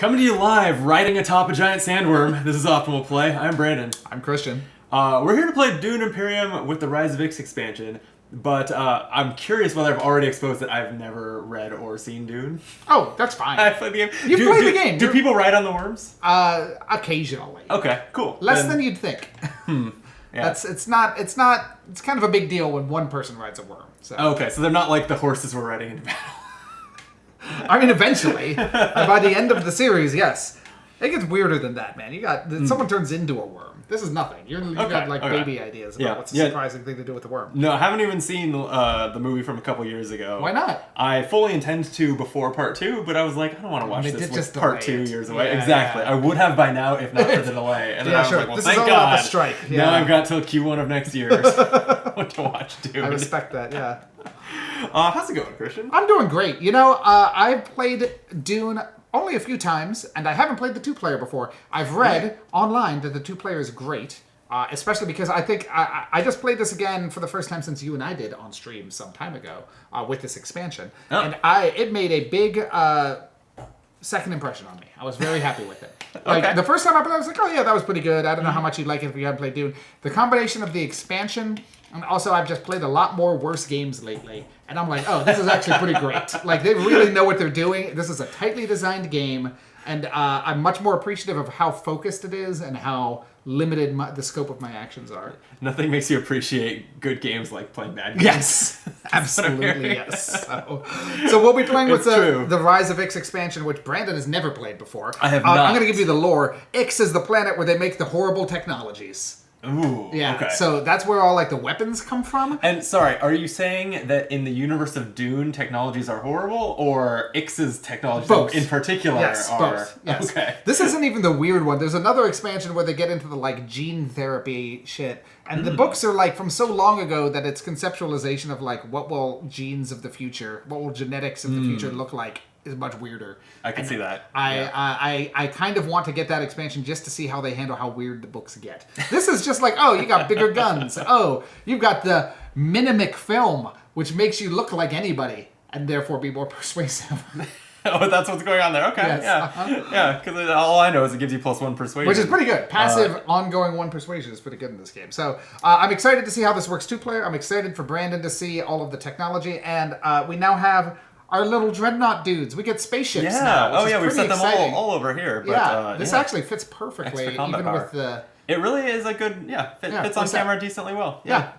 Coming to you live, riding atop a giant sandworm. This is Optimal Play. I'm Brandon. I'm Christian. We're here to play Dune Imperium with the Rise of Ix expansion, but I'm curious whether I've already exposed that I've never read or seen Dune. Oh, that's fine. I played the game. You played the game. Do people ride on the worms? Occasionally. Okay, cool. Less than you'd think. Yeah. It's kind of a big deal when one person rides a worm. So. Okay, so they're not like the horses we're riding into battle. I mean, eventually, by the end of the series, yes. It gets weirder than that, man. Someone turns into a worm. This is nothing. You got baby ideas about what's a surprising thing to do with the worm. No, I haven't even seen the movie from a couple years ago. Why not? I fully intend to before part 2, but I was like, I don't want to watch this with part 2 years away. Yeah, exactly. yeah. I would have by now if not for the delay. And then I was like, well, this thank is all God. about the strike. Yeah. Now I've got till Q1 of next year to watch Dune. I respect that, yeah. How's it going, Christian? I'm doing great. You know, I've played Dune only a few times, and I haven't played the 2-player before. I've read online that the 2-player is great, especially because I think I just played this again for the first time since you and I did on stream some time ago with this expansion. Oh. And it made a big second impression on me. I was very happy with it. Like, the first time I played, I was like, oh yeah, that was pretty good. I don't know how much you'd like it if you hadn't played Dune. The combination of the expansion, and also I've just played a lot more worse games lately, and I'm like, oh, this is actually pretty great. Like, they really know what they're doing. This is a tightly designed game, and I'm much more appreciative of how focused it is and how limited the scope of my actions are. Nothing makes you appreciate good games like playing bad games. Yes, absolutely yes. So we'll be playing with the Rise of Ix expansion, which Brandon has never played before. I have not. I'm going to give you the lore. Ix is the planet where they make the horrible technologies. Ooh, yeah, okay. So that's where all like the weapons come from. And sorry, are you saying that in the universe of Dune, technologies are horrible, or Ix's technologies in particular are? Both. Yes. Okay. This isn't even the weird one. There's another expansion where they get into the like gene therapy shit, and the books are like from so long ago that it's conceptualization of like what will genes of the future, what will genetics of the future look like. Is much weirder. I can see that. I kind of want to get that expansion just to see how they handle how weird the books get. This is just like, oh, you got bigger guns. Oh, you've got the minimic film, which makes you look like anybody and therefore be more persuasive. Oh, that's what's going on there. Okay, yes. Yeah, because all I know is it gives you +1 persuasion. Which is pretty good. Passive, ongoing 1 persuasion is pretty good in this game. So I'm excited to see how this works 2-player. I'm excited for Brandon to see all of the technology. And we now have our little dreadnought dudes. We get spaceships now. We've set them all over here. But, this actually fits perfectly, even power. With the... It really is a good, fits on camera decently well. Yeah.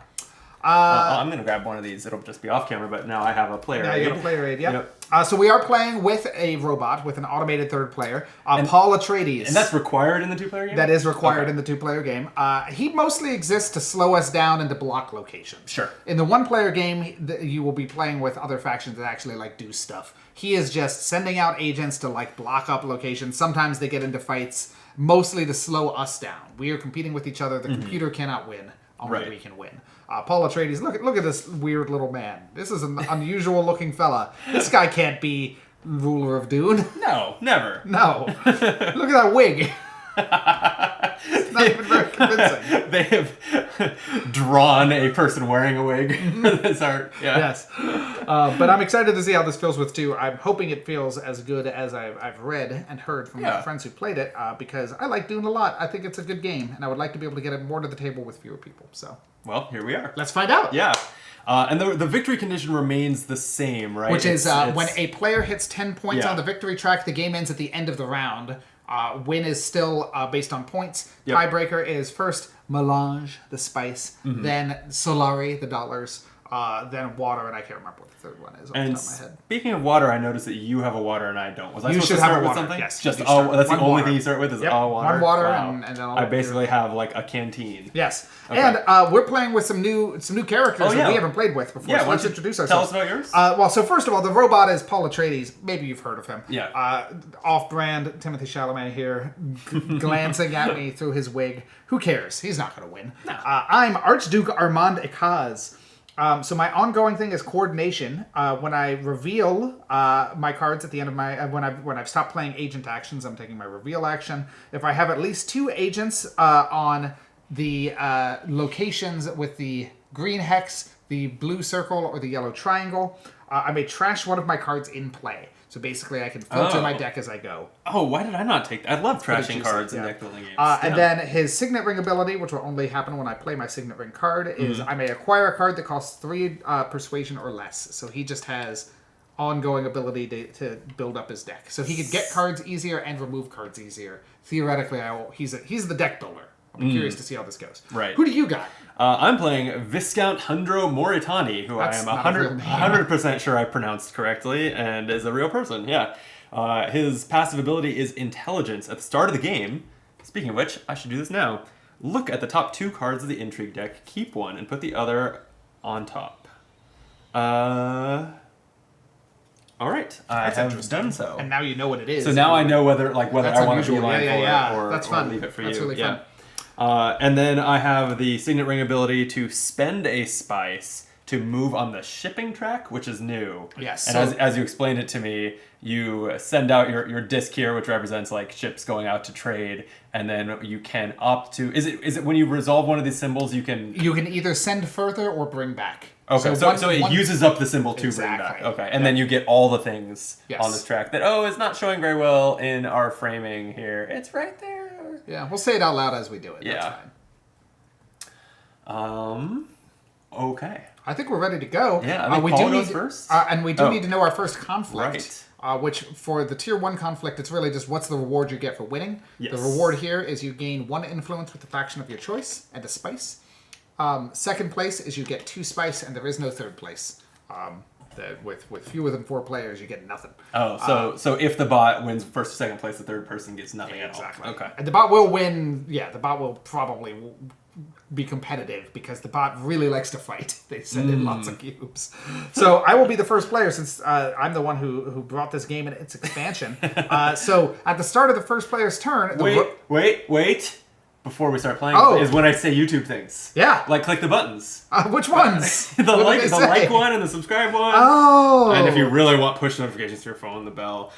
I'm going to grab one of these. It'll just be off camera, but now I have a player aid. Now you got a player aid, So we are playing with a robot, with an automated third player, Paul Atreides. And that's required in the 2-player game? That is required in the 2-player game. He mostly exists to slow us down and to block locations. Sure. In the 1-player game, you will be playing with other factions that actually like do stuff. He is just sending out agents to like block up locations. Sometimes they get into fights, mostly to slow us down. We are competing with each other. The computer cannot win. Only we can win. Paul Atreides, look at this weird little man. This is an unusual looking fella. This guy can't be ruler of Dune. No, never. No. Look at that wig. It's not even very convincing. They have drawn a person wearing a wig for this art. Yeah. Yes. But I'm excited to see how this feels with 2. I'm hoping it feels as good as I've read and heard from my friends who played it, because I like Dune a lot. I think it's a good game, and I would like to be able to get it more to the table with fewer people. So. Well, here we are. Let's find out. Yeah. And the victory condition remains the same, right? Which is when a player hits 10 points on the victory track, the game ends at the end of the round. Win is still based on points. Yep. Tiebreaker is first melange, the spice, then solari, the dollars, then water, and I can't remember what the third one is off the top of my head. Speaking of water, I noticed that you have a water and I don't. Was I you supposed should to start have a with water. something? Yes. Just that's the only water. thing you start with is all water. One water, wow. and then I basically have like a canteen. Yes, okay. And we're playing with some new characters that we haven't played with before. Yeah, so let's introduce ourselves. Tell us about yours. Well, so first of all, the robot is Paul Atreides. Maybe you've heard of him. Yeah. Off-brand Timothée Chalamet here, glancing at me through his wig. Who cares? He's not going to win. No. I'm Archduke Armand Ekaz. So my ongoing thing is coordination. When I reveal my cards at the end of my when I've stopped playing agent actions, I'm taking my reveal action. If I have at least 2 agents on the locations with the green hex, the blue circle, or the yellow triangle, I may trash one of my cards in play. So So basically, I can filter my deck as I go. Oh, why did I not take that? I love trashing juicy, cards in yeah. deck building games. And then his Signet Ring ability, which will only happen when I play my Signet Ring card, is I may acquire a card that costs 3 persuasion or less. So he just has ongoing ability to build up his deck. So he could get cards easier and remove cards easier. Theoretically, he's the deck builder. I'm curious to see how this goes. Right. Who do you got? I'm playing Viscount Hundro Moritani, who That's I am not a real name. 100% sure I pronounced correctly, and is a real person, yeah. His passive ability is Intelligence. At the start of the game, speaking of which, I should do this now. Look at the top 2 cards of the Intrigue deck, keep one, and put the other on top. Alright, I have done so. And now you know what it is. So now I know whether I want to unusual. beeline Yeah. for it or, That's or fun. leave it for That's you. really yeah. fun. And then I have the Signet Ring ability to spend a spice to move on the shipping track, which is new. Yes. And as you explained it to me, you send out your disc here, which represents like ships going out to trade, and then you can opt to. Is it when you resolve one of these symbols, you can either send further or bring back. Okay, so it uses up the symbol to bring back. Okay, and then you get all the things on this track that it's not showing very well in our framing here. It's right there. Yeah, we'll say it out loud as we do it. Yeah. That's fine. Okay. I think we're ready to go. Yeah, I think Paul goes first. And we do need to know our first conflict. Right. Which, for the Tier 1 conflict, it's really just what's the reward you get for winning. Yes. The reward here is you gain 1 influence with the faction of your choice and a spice. Second place is you get 2 spice, and there is no third place. With fewer than 4 players, you get nothing. Oh, so if the bot wins first or second place, the third person gets nothing at all. Exactly. Okay. And the bot will win. Yeah, the bot will probably be competitive because the bot really likes to fight. They send in lots of cubes. So I will be the first player since Uh, I'm the one who brought this game in its expansion. So at the start of the first player's turn... Wait. Before we start playing, Oh. is when I say YouTube things. Yeah. Like click the buttons. Which ones? the What like do the they say? like one and the subscribe one. Oh. And if you really want push notifications to your phone, the bell.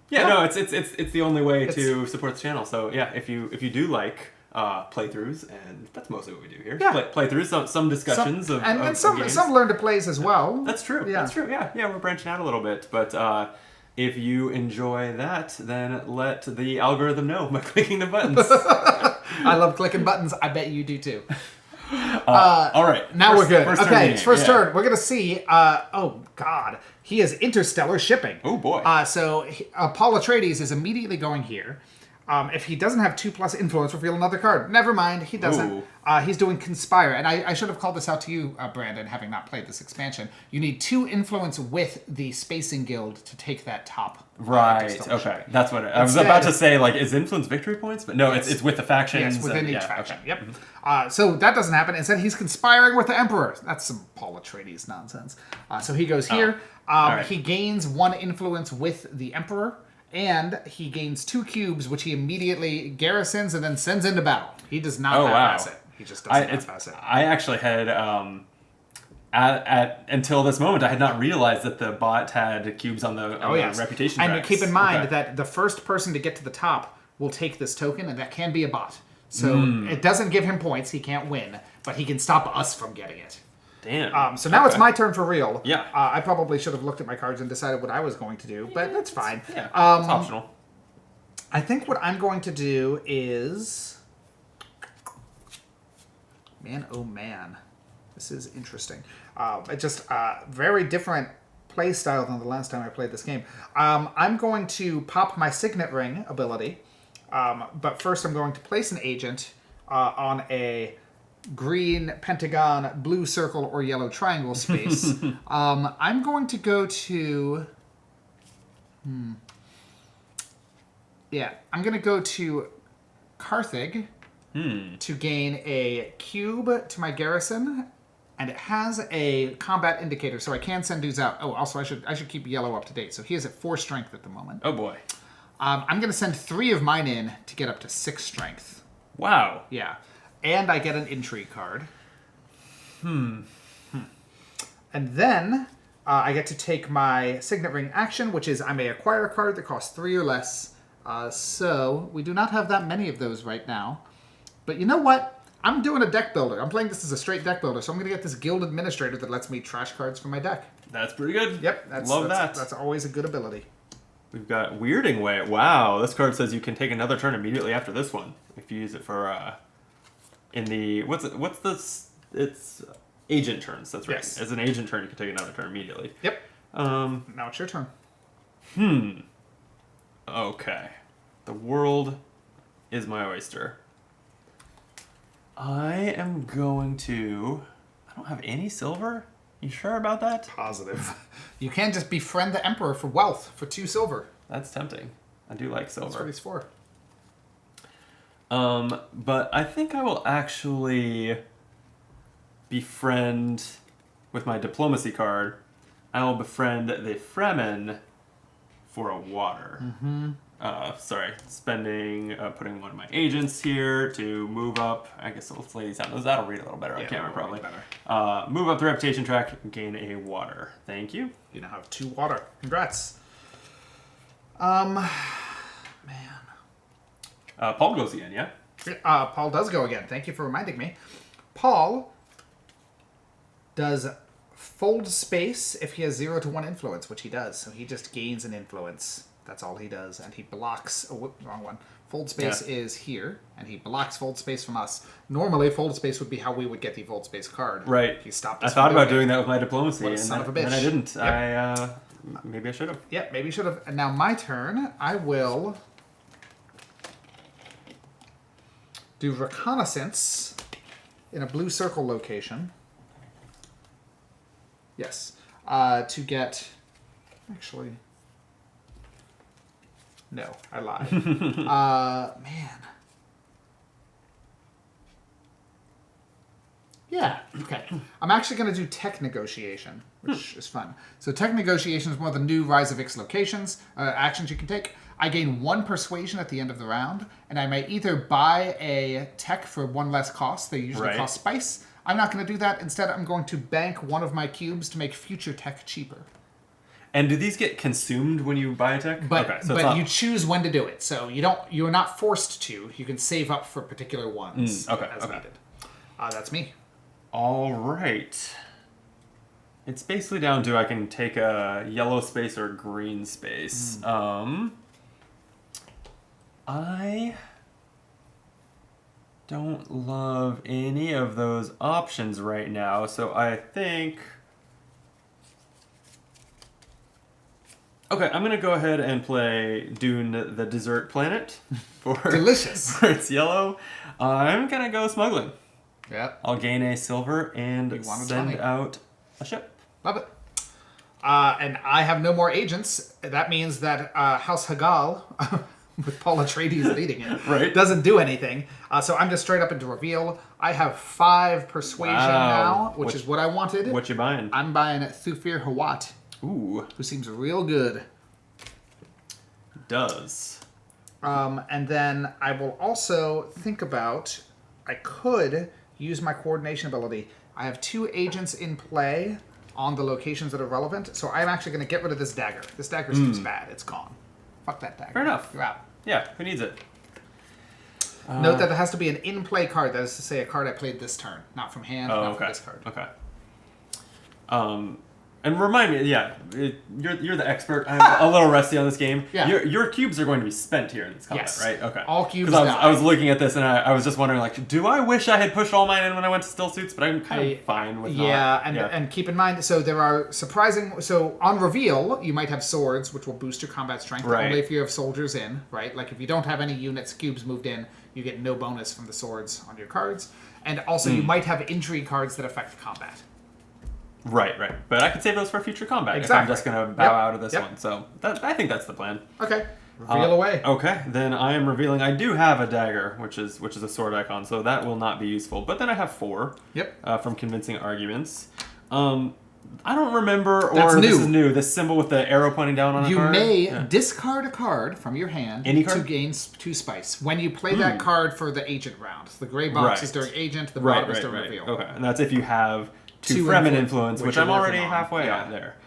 It's the only way to support the channel. So yeah, if you do like playthroughs, and that's mostly what we do here. Yeah. Playthroughs, some discussions of some games. learn to plays as well. That's true. Yeah. That's true. Yeah, we're branching out a little bit, but if you enjoy that, then let the algorithm know by clicking the buttons. I love clicking buttons. I bet you do too. All right. Now we're good. First turn Okay, game. first turn. We're going to see... oh, God. He is interstellar shipping. Oh, boy. So Paul Atreides is immediately going here. If he doesn't have 2+ influence, reveal another card. Never mind, he doesn't. He's doing Conspire. And I should have called this out to you, Brandon, having not played this expansion. You need 2 influence with the Spacing Guild to take that top. Right. Interstellar Okay. shipping. That's what I was about to say. Like, is influence victory points? But no, it's with the factions. Yes, within and, each faction. Okay. Yep. So that doesn't happen. Instead, he's conspiring with the Emperor. That's some Paul Atreides nonsense. So he goes here. Right. He gains 1 influence with the Emperor, and he gains 2 cubes, which he immediately garrisons and then sends into battle. He does not pass it. He just doesn't pass it. I actually had until this moment, I had not realized that the bot had cubes on the reputation And tracks. keep in mind that the first person to get to the top will take this token, and that can be a bot. So it doesn't give him points. He can't win, but he can stop us from getting it. Damn. So now it's my turn for real. Yeah. I probably should have looked at my cards and decided what I was going to do, but that's fine. Yeah, it's optional. I think what I'm going to do is... Man, oh man. This is interesting. It's just very different play style than the last time I played this game. I'm going to pop my Signet Ring ability, but first I'm going to place an agent on a green pentagon, blue circle, or yellow triangle space. I'm going to go to... Yeah, I'm going to go to Carthage to gain a cube to my garrison, and it has a combat indicator, so I can send dudes out. Oh, also I should keep yellow up to date. So he is at 4 strength at the moment. Oh boy. I'm going to send 3 of mine in to get up to 6 strength. Wow. Yeah, and I get an intrigue card. And then I get to take my Signet Ring action, which is I may acquire a card that costs 3 or less. So we do not have that many of those right now. But you know what? I'm doing a deck builder. I'm playing this as a straight deck builder, so I'm going to get this guild administrator that lets me trash cards from my deck. That's pretty good. Yep. Love that. That's always a good ability. We've got Weirding Way. Wow, this card says you can take another turn immediately after this one if you use it for in the what's this? It's agent turns. That's right. Yes. As an agent turn, you can take another turn immediately. Yep. Now it's your turn. Okay. The world is my oyster. I am going to. I don't have any silver. You sure about that? Positive. You can just befriend the Emperor for wealth for 2 silver. That's tempting. I do like silver. That's what he's for. But I think I will actually befriend with my diplomacy card. I will befriend the Fremen for a water. Putting one of my agents here to move up. I guess let's lay these down. That'll read a little better on camera, probably. Move up the reputation track, gain a water. Thank you. You now have 2 water. Congrats. Man. Paul goes again, yeah? Paul does go again. Thank you for reminding me. Paul does fold space if he has 0 to 1 influence, which he does. So he just gains an influence. That's all he does. And he blocks... Oh, wrong one. Fold space is here, and he blocks fold space from us. Normally, fold space would be how we would get the fold space card. Right. He stopped I us thought from about doing that with my diplomacy, What a and son of a then bitch. I didn't. Yep. Maybe I should have. Yeah, maybe you should have. And now my turn. I will do reconnaissance in a blue circle location. Yes. To get... Actually... No, I lied. Man. Yeah, okay. I'm actually going to do tech negotiation, which is fun. So tech negotiation is one of the new Rise of Ix locations, actions you can take. I gain 1 persuasion at the end of the round, and I may either buy a tech for 1 less cost. They usually cost spice. I'm not going to do that. Instead, I'm going to bank 1 of my cubes to make future tech cheaper. And do these get consumed when you buy a tech? But, okay, so but you choose when to do it. So you're not forced to. You can save up for particular ones as needed. That's me. All right. It's basically down to I can take a yellow space or a green space. I don't love any of those options right now, so I think... Okay, I'm going to go ahead and play Dune the Desert Planet. Delicious. For its yellow. I'm going to go smuggling. Yep. I'll gain a silver and send out a ship. Love it. And I have no more agents. That means that House Hagal, with Paul Atreides leading it, doesn't do anything. So I'm just straight up into reveal. I have 5 persuasion now, which is what I wanted. What you buying? I'm buying Thufir Hawat. Ooh. Who seems real good. Does. And then I will also think about... I could use my coordination ability. I have 2 agents in play on the locations that are relevant, so I'm actually going to get rid of this dagger. This dagger seems bad. It's gone. Fuck that dagger. Fair enough. You're out. Yeah, who needs it? Note that it has to be an in-play card. That is to say, a card I played this turn. Not from hand, not from this card. Okay. And remind me, you're the expert. I'm a little rusty on this game. Yeah. Your cubes are going to be spent here in this combat, Yes. right? Okay. All cubes Because die. I was looking at this and I was just wondering, like, do I wish I had pushed all mine in when I went to still suits? But I'm kind of fine with not. And keep in mind, so there are surprising... So on reveal, you might have swords, which will boost your combat strength, only if you have soldiers in, right? Like, if you don't have any units, cubes moved in, you get no bonus from the swords on your cards. And also, you might have intrigue cards that affect combat. Right. But I could save those for future combat if I'm just going to bow out of this one. So I think that's the plan. Okay. Reveal away. Okay, then I am revealing. I do have a dagger, which is a sword icon, so that will not be useful. But then I have 4 from convincing arguments. I don't remember, or this is new, this symbol with the arrow pointing down on a card. You may discard a card from your hand to gain 2 spice. When you play that card for the agent round. The gray box is during agent, the bottom is during reveal. Okay, and that's if you have 2 Fremen influence, which I'm already halfway at there.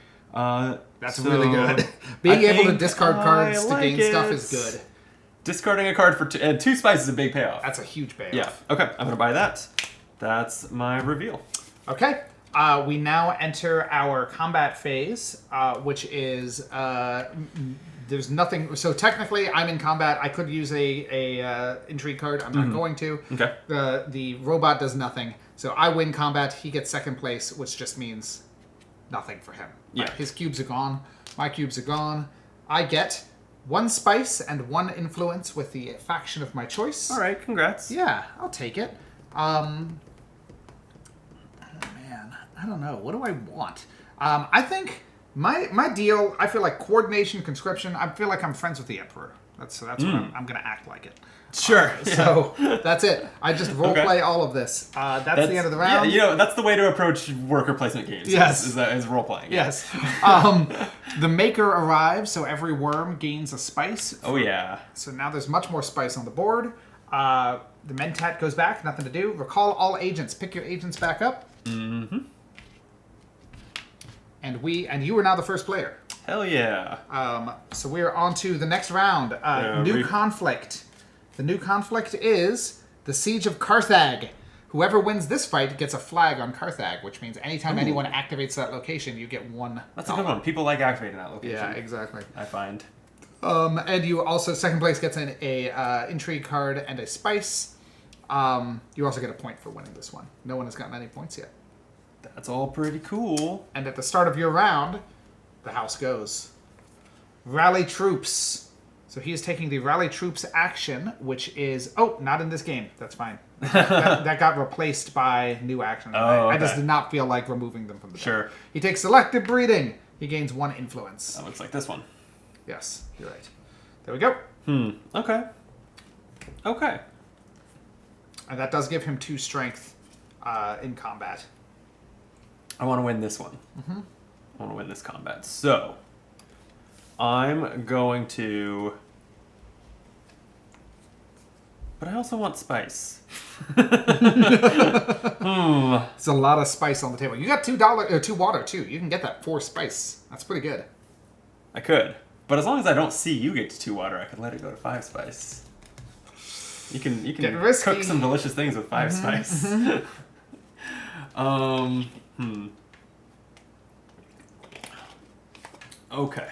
That's really good. Being able to discard cards to gain stuff is good. Discarding a card for two, and 2 spice is a big payoff. That's a huge payoff. Yeah. Okay, I'm going to buy that. That's my reveal. Okay. We now enter our combat phase, which is there's nothing. So technically, I'm in combat. I could use a intrigue card. I'm not going to. Okay. The robot does nothing. So I win combat. He gets second place, which just means nothing for him. Yeah. His cubes are gone. My cubes are gone. I get 1 spice and 1 influence with the faction of my choice. All right, congrats. Yeah, I'll take it. Oh man, I don't know. What do I want? I think my deal. I feel like coordination, conscription. I feel like I'm friends with the Emperor. That's what I'm gonna act like it. Sure. So that's it. I just roleplay all of this. That's the end of the round. Yeah, that's the way to approach worker placement games. Yes. Is role playing. Yes. The maker arrives, so every worm gains a spice. Oh yeah. So now there's much more spice on the board. The Mentat goes back, nothing to do. Recall all agents. Pick your agents back up. Mm-hmm. And you are now the first player. Hell yeah. So we are on to the next round. New conflict. The new conflict is the Siege of Carthage. Whoever wins this fight gets a flag on Carthage, which means anytime anyone activates that location, you get $1. That's a good one. People like activating that location. Yeah, exactly. I find. And you also, second place gets an intrigue card and a spice. You also get a point for winning this one. No one has gotten any points yet. That's all pretty cool. And at the start of your round, the house goes. Rally troops. So he is taking the rally troops action, which is... Oh, not in this game. That's fine. That got replaced by new action. Oh, I just okay. did not feel like removing them from the deck. Sure. He takes selective breeding. He gains 1 influence. That looks like this one. Yes, you're right. There we go. Okay. Okay. And that does give him 2 strength in combat. I want to win this one. Mm-hmm. I want to win this combat. So, I'm going to... But I also want spice. It's a lot of spice on the table. You got $2 water too. You can get that 4 spice. That's pretty good. I could. But as long as I don't see you get to 2 water, I can let it go to 5 spice. You can cook some delicious things with 5 spice. Okay.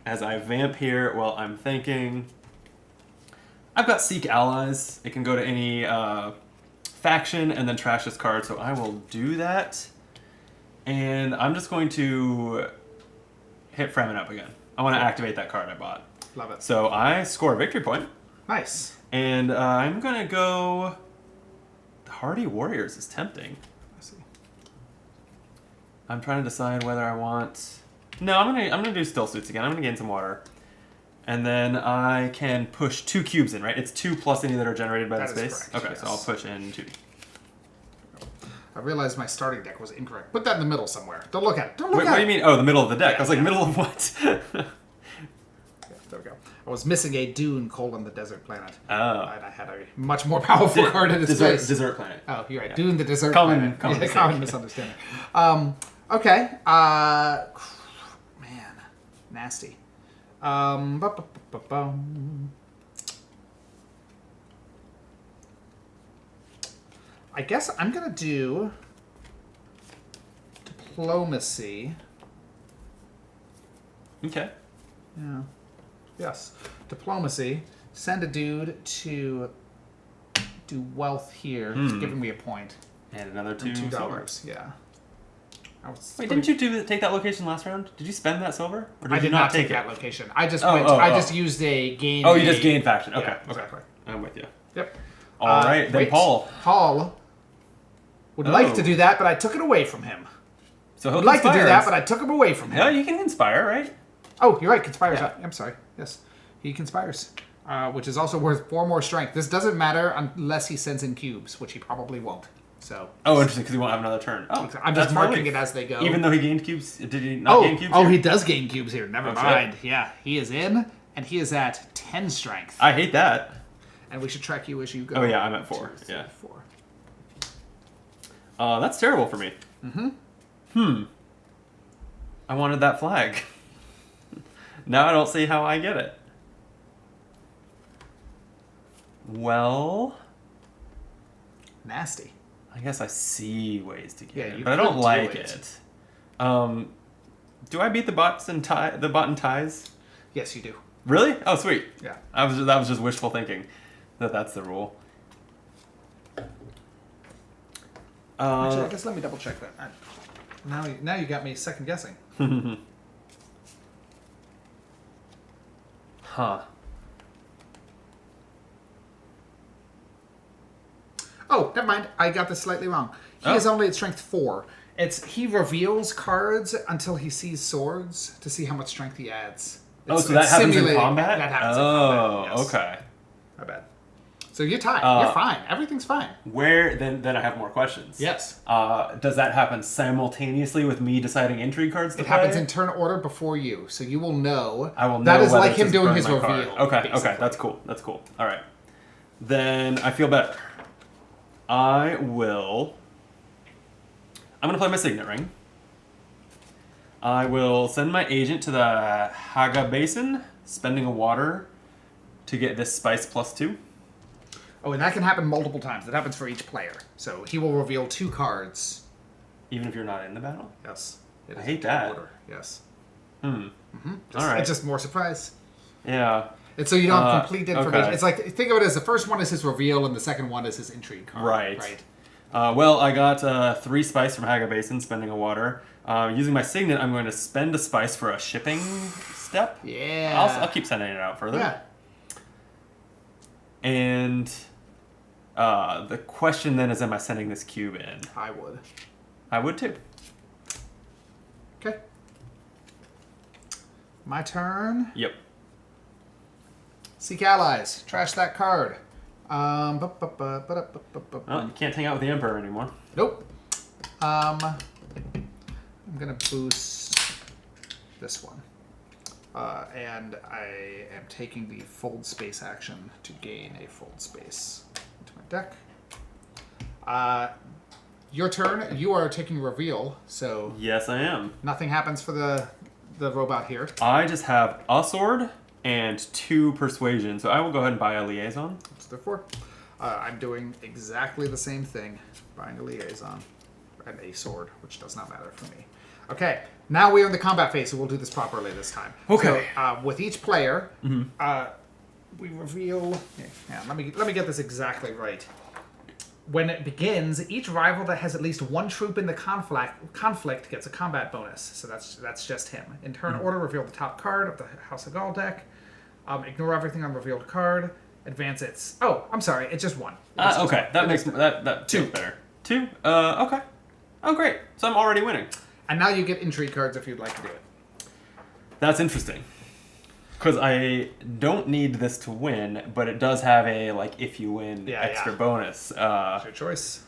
As I vamp here, well, I'm thinking... I've got Seek Allies. It can go to any faction and then trash this card, so I will do that. And I'm just going to hit Fremen up again. I want to activate that card I bought. Love it. So I score a victory point. Nice. And I'm going to go... The Hardy Warriors is tempting. I see. I'm trying to decide whether I want... No, I'm gonna do Still Suits again. I'm gonna gain some water. And then I can push 2 cubes in, right? It's 2 plus any that are generated by the space? Correct, Okay, yes. so I'll push in 2. I realized my starting deck was incorrect. Put that in the middle somewhere. Don't look at it. Don't look Wait, at what it. do you mean? Oh, the middle of the deck. Yeah, I was like, yeah. middle of what? Yeah, there we go. I was missing a Dune: the desert planet. Oh. And I had a much more powerful card in its place. Desert planet. Oh, you're right. Yeah. Dune the desert Common planet. mistake. Misunderstanding. Okay. Man, nasty. I guess I'm gonna do diplomacy. Okay. Yeah. Yes. Diplomacy. Send a dude to do wealth here. It's giving me a point. And another And $2 silver. $2. Yeah. Wait, didn't you take that location last round? Did you spend that silver? Or I you did not take it? that location. I just I just used a gain. Oh, you just gained faction. Okay. Yeah, Okay. exactly. I'm with you. Yep. All right, then wait. Paul. Paul would like to do that, but I took it away from him. So he'll Would like to do conspire that, us. but I took him away from him. Yeah, you can inspire, right? Oh, you're right. Conspires. Yeah. I'm sorry. Yes, he conspires, which is also worth 4 more strength. This doesn't matter unless he sends in cubes, which he probably won't. So. Oh, interesting, because he won't have another turn. Oh, I'm just marking it as they go. Even though he gained cubes, did he not gain cubes? Oh, here? he does gain cubes here. Never Okay. mind. Yeah, he is in, and he is at 10 strength. I hate that. And we should track you as you go. Oh yeah, I'm at 4. 2, 3, Yeah. 4. That's terrible for me. I wanted that flag. Now I don't see how I get it. Well, Nasty. I guess I see ways to get Yeah, it, you but I don't could do like it. it. Do I beat the bots and the bot and ties? Yes, you do. Really? Oh, sweet. Yeah. That was just wishful thinking. That's the rule. Actually, I guess let me double check that. Now you got me second guessing. Huh. Oh, never mind. I got this slightly wrong. He is only at strength 4. He reveals cards until he sees swords to see how much strength he adds. So that happens in simulating- combat? That happens in combat. Oh, Yes. okay. My bad. So you're tied. You're fine. Everything's fine. Then I have more questions. Yes. Does that happen simultaneously with me deciding intrigue cards to It play? happens in turn order before you, so you will know. I will know That is whether like to him just doing burn his my card. reveal. Okay, basically. that's cool. That's cool. All right. Then I feel better. I'm gonna play my signet ring. I will send my agent to the Haga Basin, spending a water to get this spice +2. Oh, and that can happen multiple times. That happens for each player. So he will reveal 2 cards. Even if you're not in the battle? Yes. It I is hate in turn that. Order. Yes. All right. It's just more surprise. Yeah. And so you don't have complete information. okay. It's like, think of it as the first one is his reveal and the second one is his intrigue card. Right. Right. Well, I got 3 spice from Haga Basin, spending a water. Using my signet, I'm going to spend a spice for a shipping step. Yeah. I'll keep sending it out further. Yeah. And the question then is, am I sending this cube in? I would. I would too. Okay. My turn. Yep. Seek allies. Trash that card. Oh, you can't hang out with the Emperor anymore. Nope. I'm gonna boost this one. And I am taking the fold space action to gain a fold space into my deck. Your turn. You are taking reveal, so Yes, I am. nothing happens for the robot here. I just have a sword and 2 persuasion, so I will go ahead and buy a liaison. What's there for? I'm doing exactly the same thing. Buying a liaison and a sword, which does not matter for me. Okay, now we are in the combat phase, so we'll do this properly this time. Okay. So, with each player, we reveal. Yeah, let me get this exactly right. When it begins, each rival that has at least 1 troop in the conflict gets a combat bonus. So that's just him. In turn order, reveal the top card of the House of Gaul deck. Ignore everything on revealed card. Advance its. Oh, I'm sorry. It's just 1. Okay, that makes that 2 better. 2. Okay. Oh, great. So I'm already winning. And now you get intrigue cards if you'd like to do it. That's interesting. Because I don't need this to win, but it does have a, like, if you win, extra bonus. It's your choice.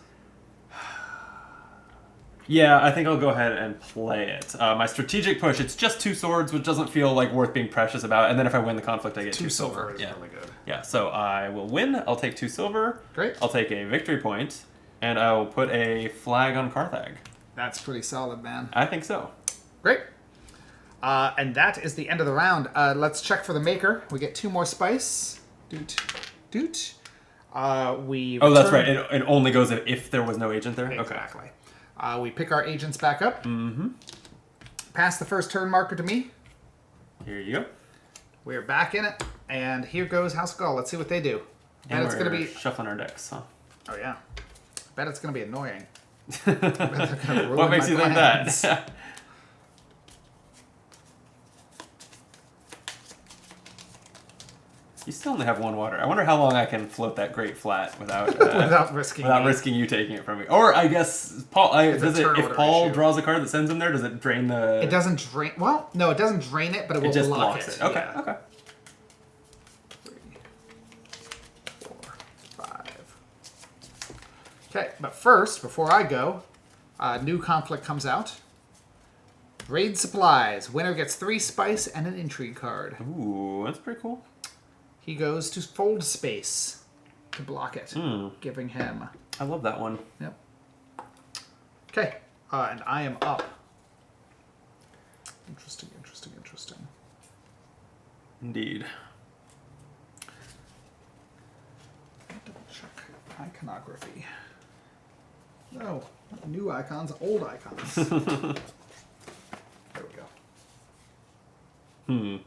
Yeah, I think I'll go ahead and play it. My strategic push, it's just 2 swords, which doesn't feel like worth being precious about. And then if I win the conflict, I get 2 silver. Is really good. Yeah, so I will win. I'll take 2 silver. Great. I'll take a victory point, and I will put a flag on Carthage. That's pretty solid, man. I think so. Great. And that is the end of the round. Let's check for the maker. We get 2 more spice. Doot. Doot. That's right. It only goes if there was no agent there? Exactly. We pick our agents back up. Mm-hmm. Pass the first turn marker to me. Here you go. We're back in it. And here goes House Gull. Let's see what they do. And it's going to be shuffling our decks, huh? Oh, yeah. Bet it's going to be annoying. What makes you think that? You still only have 1 water. I wonder how long I can float that great flat without without risking you taking it from me. Or I guess Paul. If Paul issue. draws a card that sends him there, does it drain the? It doesn't drain. Well, no, it doesn't drain it, but it will just block blocks it. Okay. Yeah. Okay. 3, 4, 5. Okay, but first, before I go, a new conflict comes out. Raid supplies. Winner gets 3 spice and an intrigue card. Ooh, that's pretty cool. He goes to fold space to block it, giving him. I love that one. Yep. Okay, and I am up. Interesting. Indeed. Iconography. No, not new icons, old icons. There we go.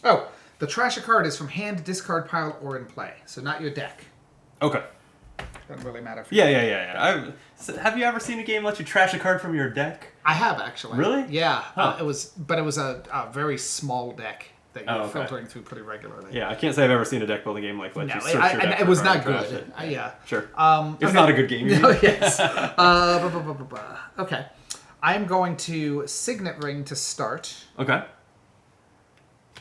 Oh, the trash a card is from hand, discard pile, or in play. So not your deck. Okay. Doesn't really matter for you. Yeah. Have you ever seen a game let you trash a card from your deck? I have, actually. Really? Yeah. Huh. It was a very small deck that you're okay. filtering through pretty regularly. Yeah, I can't say I've ever seen a deck building game like let you search your and deck it for was a card not and trash good. it. Yeah. Sure. It's okay. Not a good game. No, yes. Okay. I'm going to Signet Ring to start. Okay.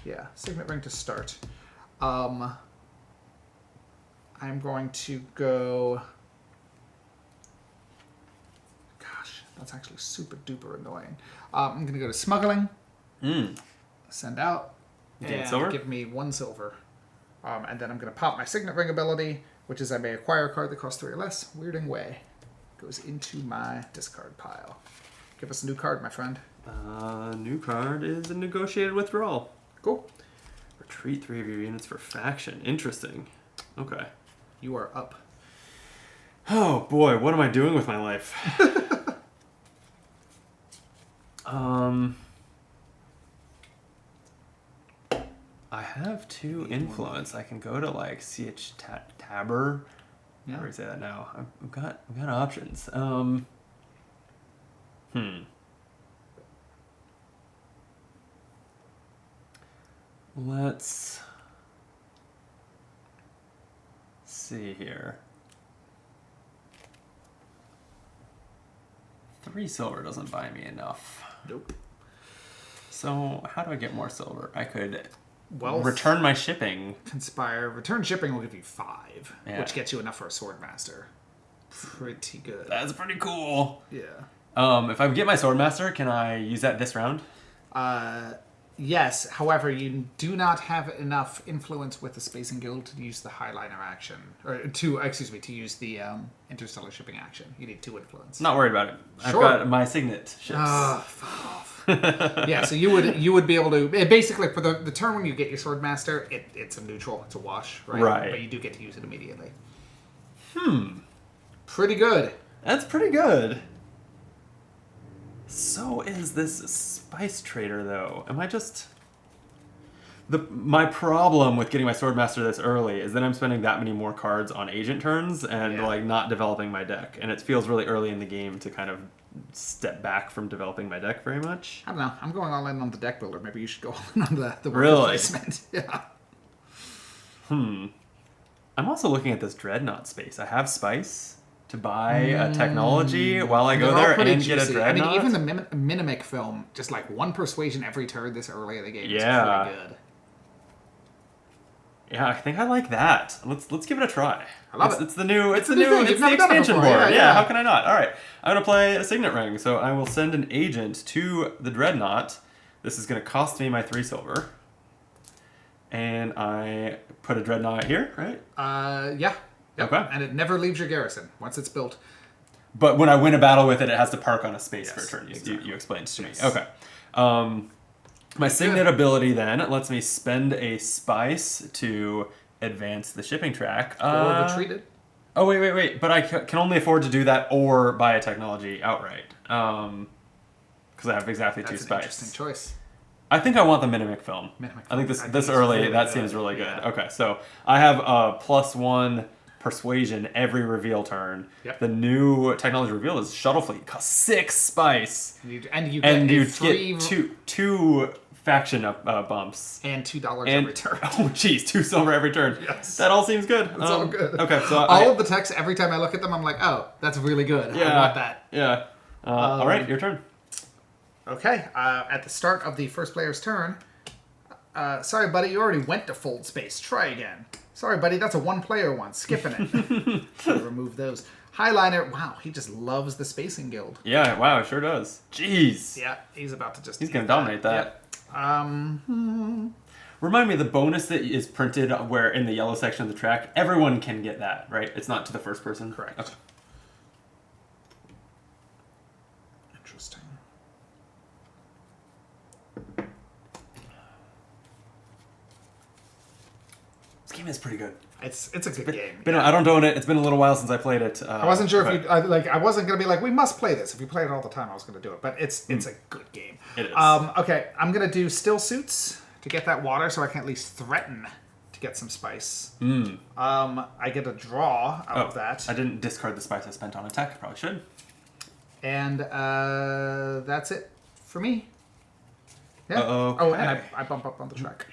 Yeah, Signet Ring to start. I'm going to go... Gosh, that's actually super duper annoying. I'm going to go to Smuggling. Send out. Gain And silver? give me 1 silver. And then I'm going to pop my Signet Ring ability, which is I may acquire a card that costs 3 or less. Weirding Way. Goes into my discard pile. Give us a new card, my friend. New card is a negotiated withdrawal. Cool. Retreat 3 of your units for faction. Interesting. Okay. You are up. Oh boy, what am I doing with my life? I have 2 influence. I can go to like CH Tabber. Yeah. How do I say that now? I've got options. Let's see here. 3 silver doesn't buy me enough. Nope. So how do I get more silver? I could Return my shipping. Conspire. Return shipping will give you 5, Yeah. which gets you enough for a Swordmaster. Pretty good. That's pretty cool. Yeah. If I get my Swordmaster, can I use that this round? Yes. However, you do not have enough influence with the Spacing Guild to use the Highliner action, or to use the Interstellar Shipping action. You need 2 influence. Not worried about it. Sure. I've got my Signet ships. Fuck off. Yeah. So you would be able to basically for the turn when you get your Swordmaster, it's a neutral, it's a wash, right? Right. But you do get to use it immediately. Pretty good. That's pretty good. So is this Spice Trader, though. Am I just... My problem with getting my Swordmaster this early is that I'm spending that many more cards on agent turns and like not developing my deck. And it feels really early in the game to kind of step back from developing my deck very much. I don't know. I'm going all in on the deck builder. Maybe you should go all in on the worker Really? placement. Yeah. I'm also looking at this Dreadnought space. I have Spice to buy a technology while I go there and get a Dreadnought. I mean, even the Minimic film, just like 1 persuasion every turn this early in the game is Yeah. pretty good. Yeah, I think I like that. Let's give it a try. I love it. It's the new thing. You've it's the never done it expansion before. board. Yeah. How can I not? All right, I'm gonna play a Signet Ring. So I will send an agent to the Dreadnought. This is gonna cost me my 3 silver. And I put a Dreadnought here, right? Yeah. Yep. Okay. And it never leaves your garrison once it's built. But when I win a battle with it, it has to park on a space Yes, for a turn. exactly. You explained to Yes. me. Okay. My Signet ability then lets me spend a Spice to advance the shipping track. Or retreat it. Oh, wait. But I can only afford to do that or buy a technology outright. Because I have exactly 2 That's an Spice. interesting choice. I think I want the Minimic film. Minimic I think film. this it's early, really that good. seems really good. Yeah. Okay, so I have a +1 persuasion every reveal turn. Yep. The new technology reveal is Shuttle Fleet. It costs 6 Spice. And you get And a you free... get two faction And $2 bumps. And, every turn. oh, jeez, 2 silver every turn. Yes. That all seems good. It's all good. Okay, so all of the text, every time I look at them, I'm like, oh, that's really good. I want that. Yeah. All right, your turn. Okay. At the start of the first player's turn, sorry, buddy, you already went to fold space. Try again. Sorry, buddy, that's a 1-player one. Skipping it. So remove those. Highliner, wow, he just loves the Spacing Guild. Yeah, wow, it sure does. Jeez. Yeah, he's about to just... He's going to dominate that. Yep. Remind me, the bonus that is printed where in the yellow section of the track, everyone can get that, right? It's not to the first person? Correct. Okay. Interesting. Let's game is pretty good. It's a good game. I don't own it. It's been a little while since I played it. I wasn't sure if you I wasn't gonna be like, we must play this. If you play it all the time, I was gonna do it. But it's a good game. It is. Okay, I'm gonna do still suits to get that water, so I can at least threaten to get some spice. I get a draw out of that. I didn't discard the spice I spent on attack. Probably should. And that's it for me. Yeah. Okay. Oh, and I bump up on the track.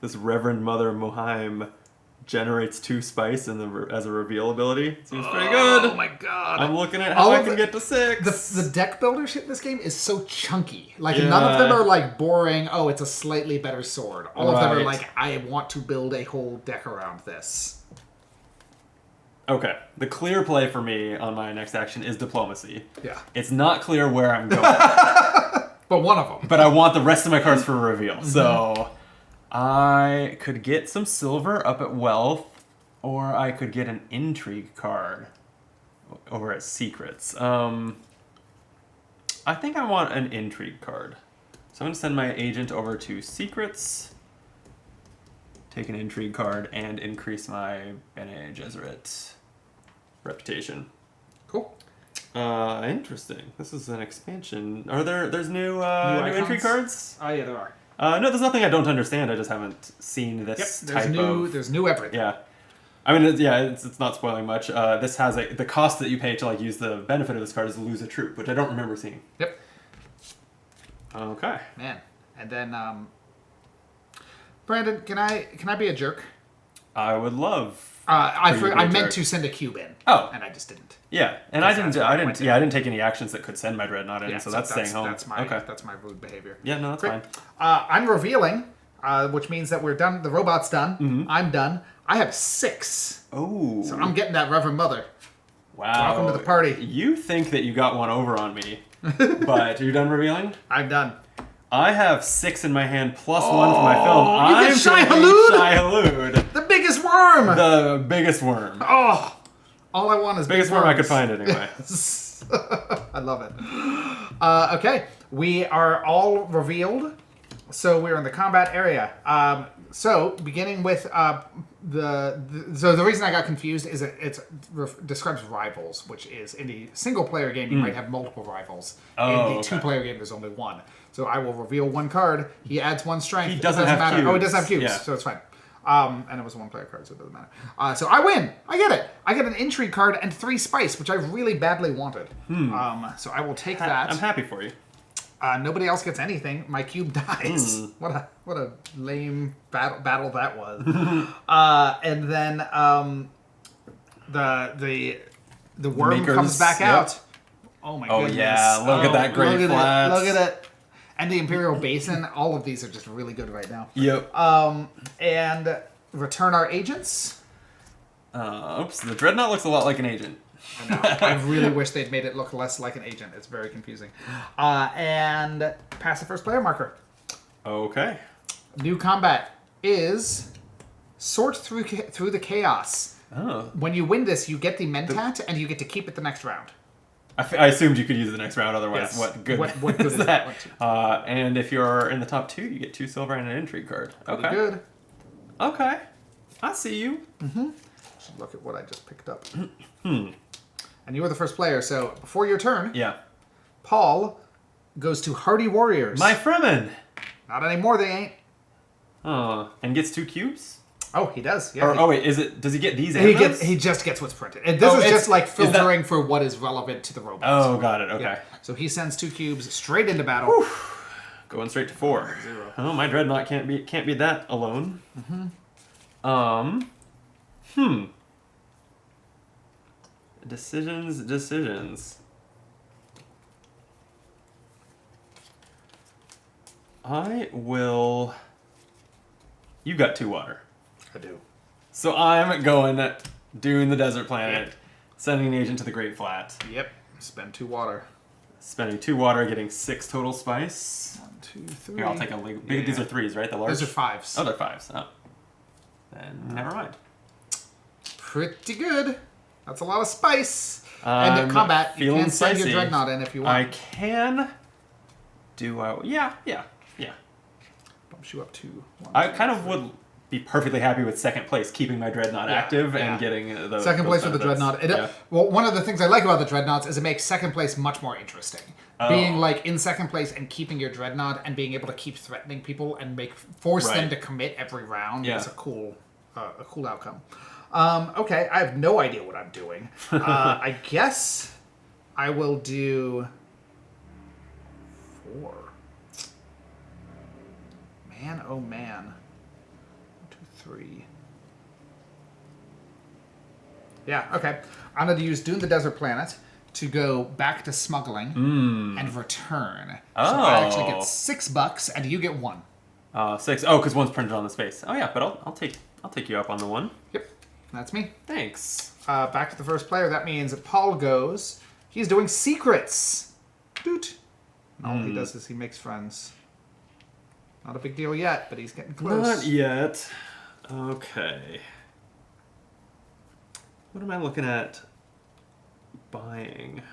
This Reverend Mother Mohaim generates 2 spice as a reveal ability. Seems pretty good. Oh my god! I'm looking at how I can get to 6. The deck builder shit in this game is so chunky. Like none of them are like boring. Oh, it's a slightly better sword. All of them are like, I want to build a whole deck around this. Okay, the clear play for me on my next action is diplomacy. Yeah. It's not clear where I'm going. But one of them. But I want the rest of my cards for reveal. So I could get some silver up at wealth, or I could get an intrigue card over at secrets. I think I want an intrigue card. So I'm going to send my agent over to secrets, take an intrigue card, and increase my Bene Gesserit reputation. Cool. Interesting. This is an expansion. There's new entry cards? Oh yeah, there are. No, there's nothing I don't understand. I just haven't seen this type of... There's new everything. Yeah. I mean, it's not spoiling much. This has the cost that you pay to use the benefit of this card is to lose a troop, which I don't remember seeing. Yep. Okay. Man. And then, Brandon, can I be a jerk? I would love... I meant to send a cube in. Oh. And I just didn't. Yeah, and I didn't take any actions that could send my dreadnought in, so that's staying home. That's my rude behavior. Yeah, no, that's Great. fine. I'm revealing, which means that we're done. The robot's done. Mm-hmm. I'm done. I have 6. Oh. So I'm getting that Reverend Mother. Wow. Welcome to the party. You think that you got one over on me, but are you done revealing? I'm done. I have 6 in my hand plus 1 for my film. You get Shai taking Hulud? Shai Hulud. The biggest worm! The biggest worm. Oh! All I want is Biggest big worm I worms. could find anyway. I love it. Okay, we are all revealed. So we're in the combat area. So beginning with the reason I got confused is it describes rivals, which is in the single player game you might have multiple rivals. In the 2-player game there's only one. So I will reveal 1 card. He adds 1 strength. He doesn't have matter. cubes. Oh, it doesn't have cubes, Yeah. so it's fine. And it was a 1-player card, so it doesn't matter. So I win. I get it. I get an intrigue card and 3 spice, which I really badly wanted. So I will take that. I'm happy for you. Nobody else gets anything. My cube dies. What a lame battle that was. And then the worm Makers, comes back yep. out. Oh my goodness! Yeah, look at that great flats. Look at it. And the Imperial Basin. All of these are just really good right now. Yep. And return our agents. Oops, the Dreadnought looks a lot like an agent. I know. I really wish they'd made it look less like an agent. It's very confusing. And pass the first player marker. Okay. New combat is sort through the chaos. Oh. When you win this, you get the Mentat, and you get to keep it the next round. I assumed you could use it the next round, otherwise Yes. what good What good is is that? that? And if you're in the top 2, you get 2 silver and an intrigue card. Pretty Okay. good. Okay. I see you. Should look at what I just picked up. And you were the first player, so before your turn, Yeah. Paul goes to Hardy Warriors. My Fremen! Not anymore, they ain't. And gets 2 cubes? Oh, he does. Yeah. Does he get these animals? He just gets what's printed. And this is just like that- filtering for what is relevant to the robots. Oh, got it. Okay. Yeah. So he sends 2 cubes straight into battle. Going straight to 4. 0. Oh, my Dreadnought can't be that alone. Decisions. I will... You got 2 water. I do. So I'm going Dune the Desert Planet, sending an agent to the Great Flat. Yep. Spend 2 water. Spending 2 water, getting 6 total spice. 1, 2, 3. Here, I'll take a league. These are 3s, right? The large? Those are 5s. Oh, they're 5s. Oh. Then never mind. Pretty good. That's a lot of spice. And in combat, you can send your Dreadnought in if you want. I can. Yeah. Bumps you up to 1. I kind of would be perfectly happy with second place, keeping my Dreadnought active and getting the second place with the Dreadnought. Well, one of the things I like about the Dreadnoughts is it makes second place much more interesting. Being like in second place and keeping your Dreadnought and being able to keep threatening people and force them to commit every round is a cool outcome. Okay, I have no idea what I'm doing. I guess I will do 4. Man, oh man. 1, 2, 3. Yeah, okay. I'm going to use Dune the Desert Planet to go back to smuggling and return. Oh. So I actually get $6 and you get 1. 6. Oh, because one's printed on the space. Oh yeah, but I'll take you up on the 1. Yep, that's me. Thanks. Back to the first player. That means Paul goes. He's doing secrets. Doot. All he does is he makes friends. Not a big deal yet, but he's getting close. Not yet. Okay. What am I looking at buying?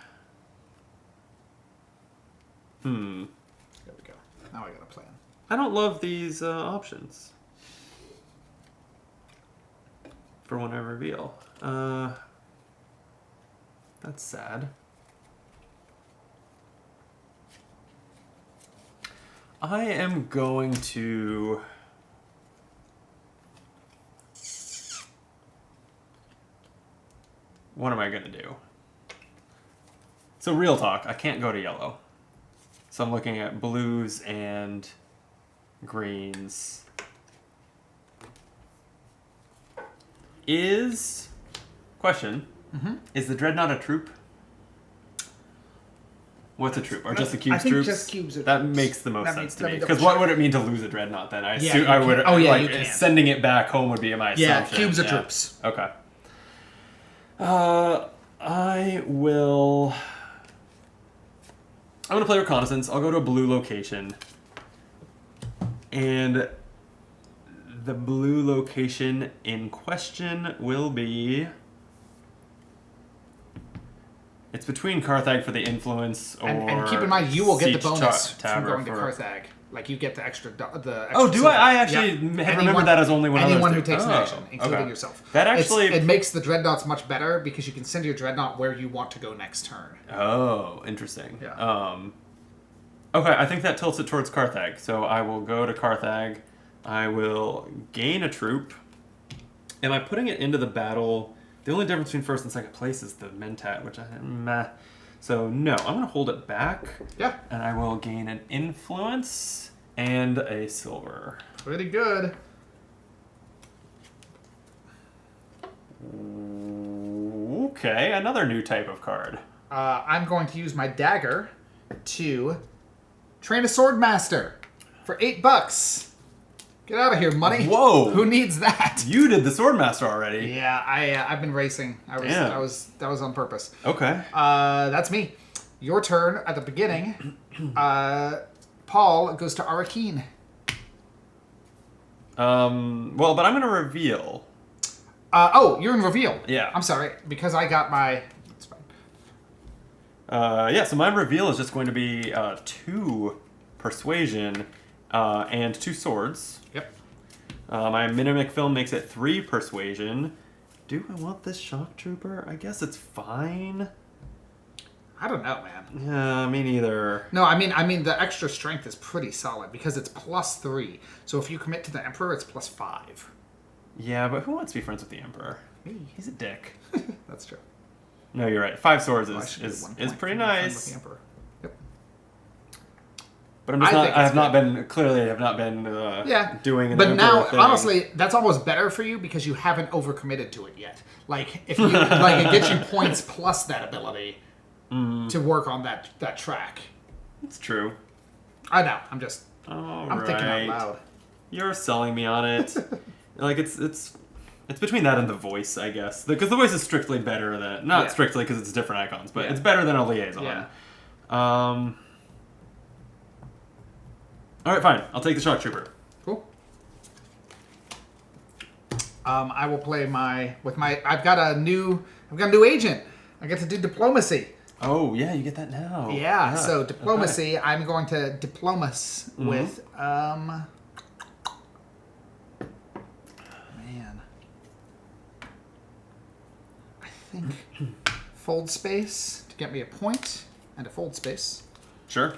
There we go. Now I got a plan. I don't love these options for when I reveal. That's sad. I am going to... What am I going to do? So real talk, I can't go to yellow. So I'm looking at blues and greens. Is the Dreadnought a troop? What's a troop? Or just the cubes I think troops? just cubes are That troops. makes the most Let sense me to me. double Because what check. would it mean to lose a Dreadnought then? I Yeah, assume I would. can. Oh, yeah, like, you can. sending it back home would be my assumption. Cubes are troops. Okay. I will. I'm gonna play reconnaissance. I'll go to a blue location, and the blue location in question will be. It's between Carthag for the influence or. And keep in mind, you will get the Siege bonus from Tabor going to for- Carthag. Like you get the extra. Oh, do silver. I? I actually Yep. had remembered that as only when anyone others who takes do. an action, Oh, including okay. yourself. That actually it makes the Dreadnoughts much better because you can send your Dreadnought where you want to go next turn. Oh, interesting. Yeah. Okay, I think that tilts it towards Carthag. So I will go to Carthag. I will gain a troop. Am I putting it into the battle? The only difference between first and second place is the Mentat, which meh. So no, I'm going to hold it back. Yeah. And I will gain an influence and a silver. Pretty good. Okay, another new type of card. I'm going to use my dagger to train a sword master for $8. Get out of here, money. Whoa. Who needs that? You did the Swordmaster already. Yeah, I've been racing. That was on purpose. Okay. That's me. Your turn at the beginning. Paul goes to Arakeen. Well, but I'm going to reveal. You're in reveal. Yeah. I'm sorry, because I got my... It's fine. Yeah, so my reveal is just going to be 2 persuasion and 2 swords. Yep. My Mimic film makes it 3 persuasion. Do I want this shock trooper? I guess it's fine. I don't know, man. Yeah, me neither. No, I mean the extra strength is pretty solid because it's +3. So if you commit to the Emperor, it's +5. Yeah, but who wants to be friends with the Emperor? Me. He's a dick. That's true. No, you're right. 5 swords Well, I should is get 1 is point pretty for my friend with nice. the Emperor. Yep. But I'm just I not. think I it's have not been clearly. I have not been doing an But Emperor now, thing. honestly, that's almost better for you because you haven't overcommitted to it yet. Like if you like, it gets you points plus that ability to work on that track. It's true. I know. I'm thinking out Right. loud. You're selling me on it. Like it's between that and the voice, I guess, because the voice is strictly better than not strictly because it's different icons, but it's better than a liaison. Yeah. All right, fine. I'll take the shock trooper. Cool. I will play I've got a new agent. I get to do diplomacy. Oh yeah, you get that now. Yeah. So diplomacy. Okay. I'm going to diplomas with think fold space to get me a point and a fold space. Sure.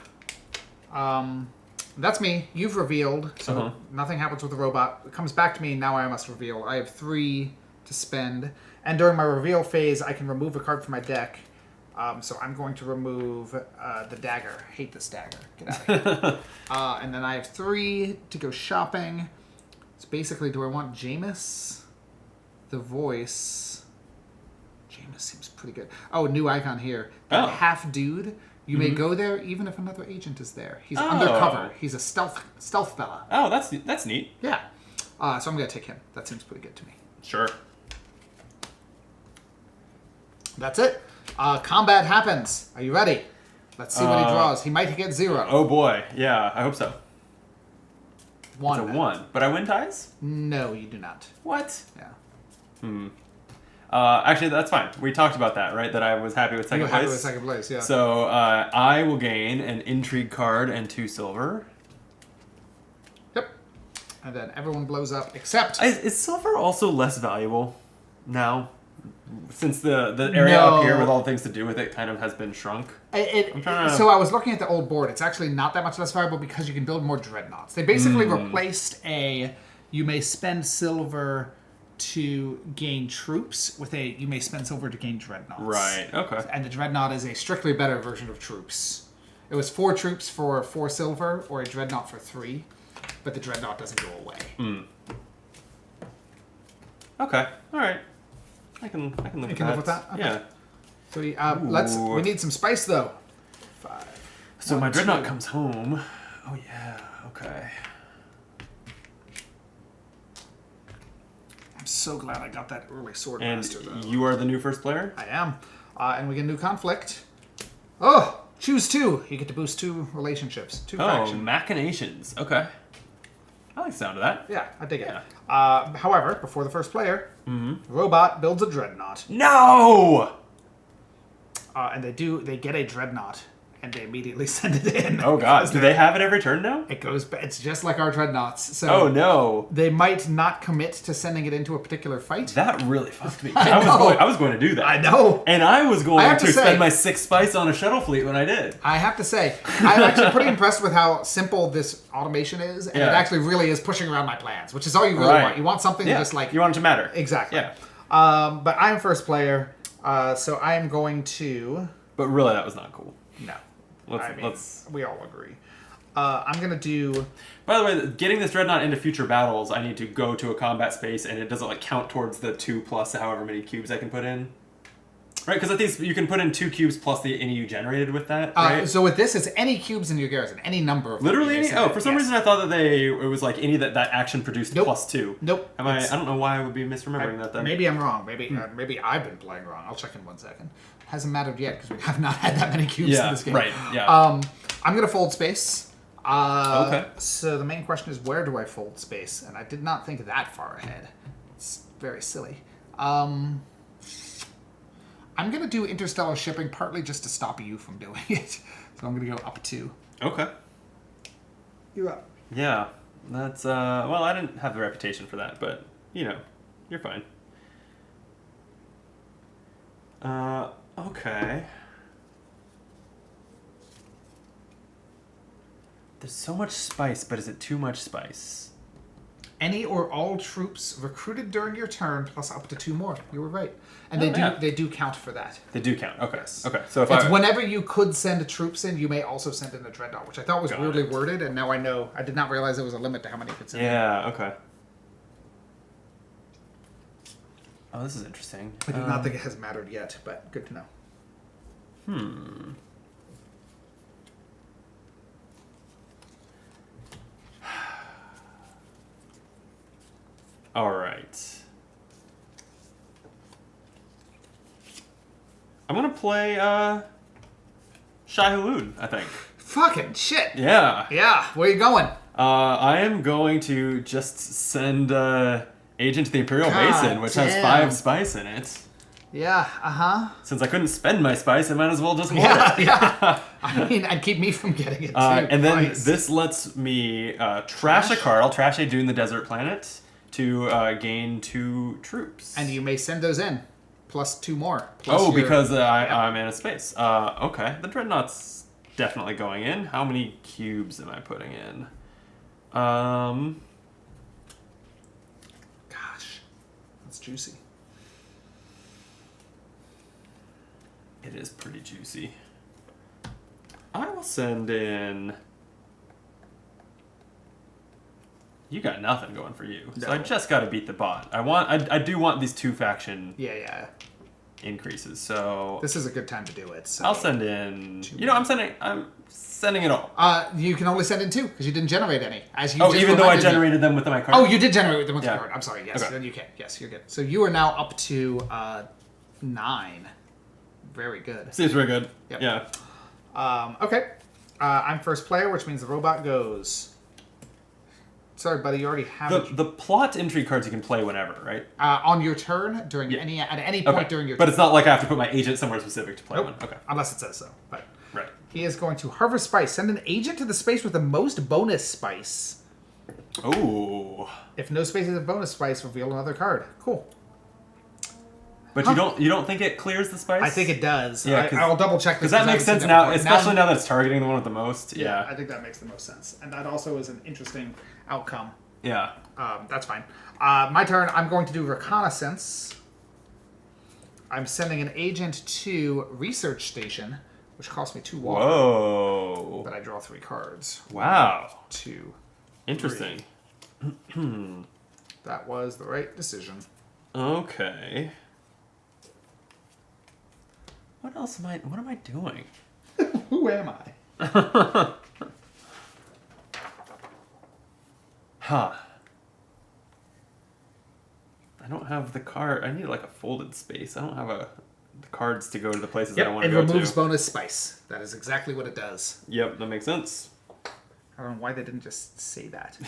That's me. You've revealed, so nothing happens with the robot. It comes back to me, now I must reveal. I have 3 to spend, and during my reveal phase, I can remove a card from my deck. So I'm going to remove the dagger. Hate this dagger. Get out of here. And then I have 3 to go shopping. So basically, do I want Jameis? The voice. Jameis seems pretty good. Oh, new icon here. That half dude. You may go there even if another agent is there. He's undercover. He's a stealth fella. Oh, that's neat. Yeah. So I'm going to take him. That seems pretty good to me. Sure. That's it. Combat happens. Are you ready? Let's see what he draws. He might get 0. Oh boy. Yeah, I hope so. 1. It's a 1. But I win ties? No, you do not. What? Yeah. Actually, that's fine. We talked about that, right? That I was happy with second place. Happy with second place, yeah. So I will gain an intrigue card and 2 silver. Yep. And then everyone blows up except... Is silver also less valuable now? Since the area up here with all the things to do with it kind of has been shrunk. So I was looking at the old board. It's actually not that much less valuable because you can build more dreadnoughts. They basically replaced you may spend silver to gain troops with you may spend silver to gain dreadnoughts. Right, okay. And the dreadnought is a strictly better version of troops. It was 4 troops for 4 silver or a dreadnought for 3, but the dreadnought doesn't go away. Okay, all right. I can live with that. Okay. Yeah. So we need some spice though. 5. So my dreadnought comes home. Oh yeah. Okay. I'm so glad I got that early sword master though. And you are the new first player? I am. And we get a new conflict. Oh, choose 2. You get to boost 2 relationships. 2 factions. Machinations. Okay. I like the sound of that. Yeah, I dig it. However, before the first player, the robot builds a dreadnought. No! And they get a dreadnought, and they immediately send it in. Oh god, do they have it every turn now? It's just like our dreadnoughts. So oh no. They might not commit to sending it into a particular fight. That really fucked me. I was going to do that. I know. And I was going to spend my 6 spice on a shuttle fleet when I did. I have to say, I'm actually pretty impressed with how simple this automation is, and it actually really is pushing around my plans, which is all you really want. You want something just like... You want it to matter. Exactly. Yeah. But I'm first player, so I am going to... But really, that was not cool. No. Let's we all agree. I'm going to do... By the way, getting this dreadnought into future battles, I need to go to a combat space, and it doesn't count towards the 2 plus however many cubes I can put in. Right, because I think you can put in 2 cubes plus any you generated with that, right? So with this, it's any cubes in your garrison, any number of them. Literally any? Oh, for some reason I thought that it was like any that action produced plus 2. Nope. I don't know why I would be misremembering that then. Maybe I'm wrong. Maybe I've been playing wrong. I'll check in 1 second. Hasn't mattered yet because we have not had that many cubes in this game. Right, yeah. I'm going to fold space. Okay. So the main question is, where do I fold space? And I did not think that far ahead. It's very silly. I'm going to do interstellar shipping partly just to stop you from doing it. So I'm going to go up 2. Okay. You're up. Yeah. That's, well, I didn't have the reputation for that, but, you're fine. Okay. There's so much spice, but is it too much spice? Any or all troops recruited during your turn plus up to 2 more. You were right. And they do count for that. They do count. Okay. Yes. Okay. So whenever you could send troops in, you may also send in a dreadnought, which I thought was weirdly worded, and now I know. I did not realize there was a limit to how many you could send in. Yeah, okay. Oh, this is interesting. I do not think it has mattered yet, but good to know. All right. I'm going to play Shai Hulud, I think. Fucking shit. Yeah. Yeah, where you going? I am going to just send Agent to the Imperial Basin, which has 5 spice in it. Yeah, Since I couldn't spend my spice, I might as well just hold it. Yeah. I mean, and keep me from getting it too. And then this lets me trash a card. I'll trash a Dune the Desert Planet to gain 2 troops. And you may send those in. plus 2 more. Plus Oh, because I'm in a space. Okay, the Dreadnought's definitely going in. How many cubes am I putting in? Gosh, that's juicy. It is pretty juicy. I will send in... You got nothing going for you. So No. I just got to beat the bot. I do want these 2 faction Yeah. increases. So This is a good time to do it. So. I'll send in... You know, I'm sending it all. You can only send in 2 because you didn't generate any. As you Oh, just even though I reminded me. generated them with my card? Oh, you did generate them with Yeah. the card. I'm sorry. Yes, Okay. then you can. Yes, you're good. So you are now up to 9. Very good. Seems very good. Yep. Yeah. Okay. I'm first player, which means the robot goes. Sorry, buddy. You already have The plot intrigue cards you can play whenever, right? on your turn during at any point Okay. during your. But turn. it's not like I have to put my agent somewhere specific to play Nope. one. Okay. Unless it says so. But Right. he is going to harvest spice. Send an agent to the space with the most bonus spice. Ooh. If no space is a bonus spice, reveal another card. Cool. But you don't think it clears the spice? I think it does. Yeah, I'll double check this. Because that makes sense now, especially now now that it's targeting the one with the most. Yeah. I think that makes the most sense. And that also is an interesting outcome. Yeah. That's fine. My turn. I'm going to do reconnaissance. I'm sending an agent to research station, which costs me 2 water. Whoa. But I draw 3 cards. Wow. 2. Interesting. 3. That was the right decision. Okay. What else am I doing? Who am I? Huh. I don't have the card. I need like a folded space. I don't have the cards to go to the places that I want it to go removes to. bonus spice. That is exactly what it does. Yep, that makes sense. I don't know why they didn't just say that.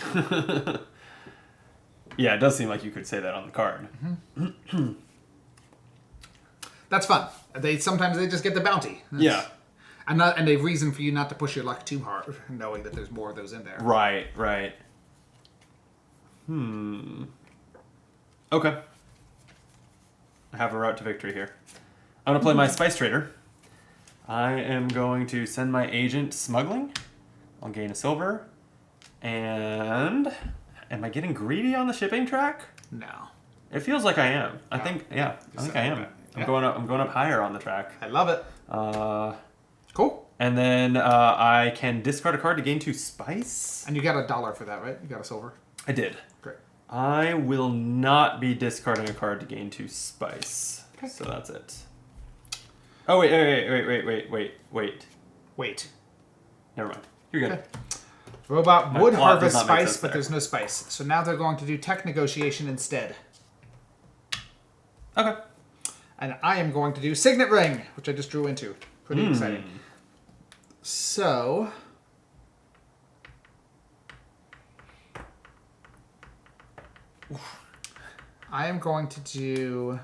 Yeah, it does seem like you could say that on the card. That's fun. Sometimes they just get the bounty. Yeah. And a reason for you not to push your luck too hard, knowing that there's more of those in there. Right. Okay. I have a route to victory here. I'm going to play my Spice Trader. I am going to send my agent smuggling. I'll gain a silver. And am I getting greedy on the shipping track? No. It feels like I am. I think I am. Yeah. I'm going up higher on the track. I love it. Cool. And then I can discard a card to gain 2 spice. And you got $1 for that, right? You got a silver? I did. Great. I will not be discarding a card to gain 2 spice. Okay. So that's it. Oh, wait. Wait. Never mind. You're good. Okay. Robot My would plot does harvest not make spice, sense but there. there's no spice. So now they're going to do tech negotiation instead. Okay. And I am going to do signet ring, which I just drew into. Pretty exciting. So... I am going to do...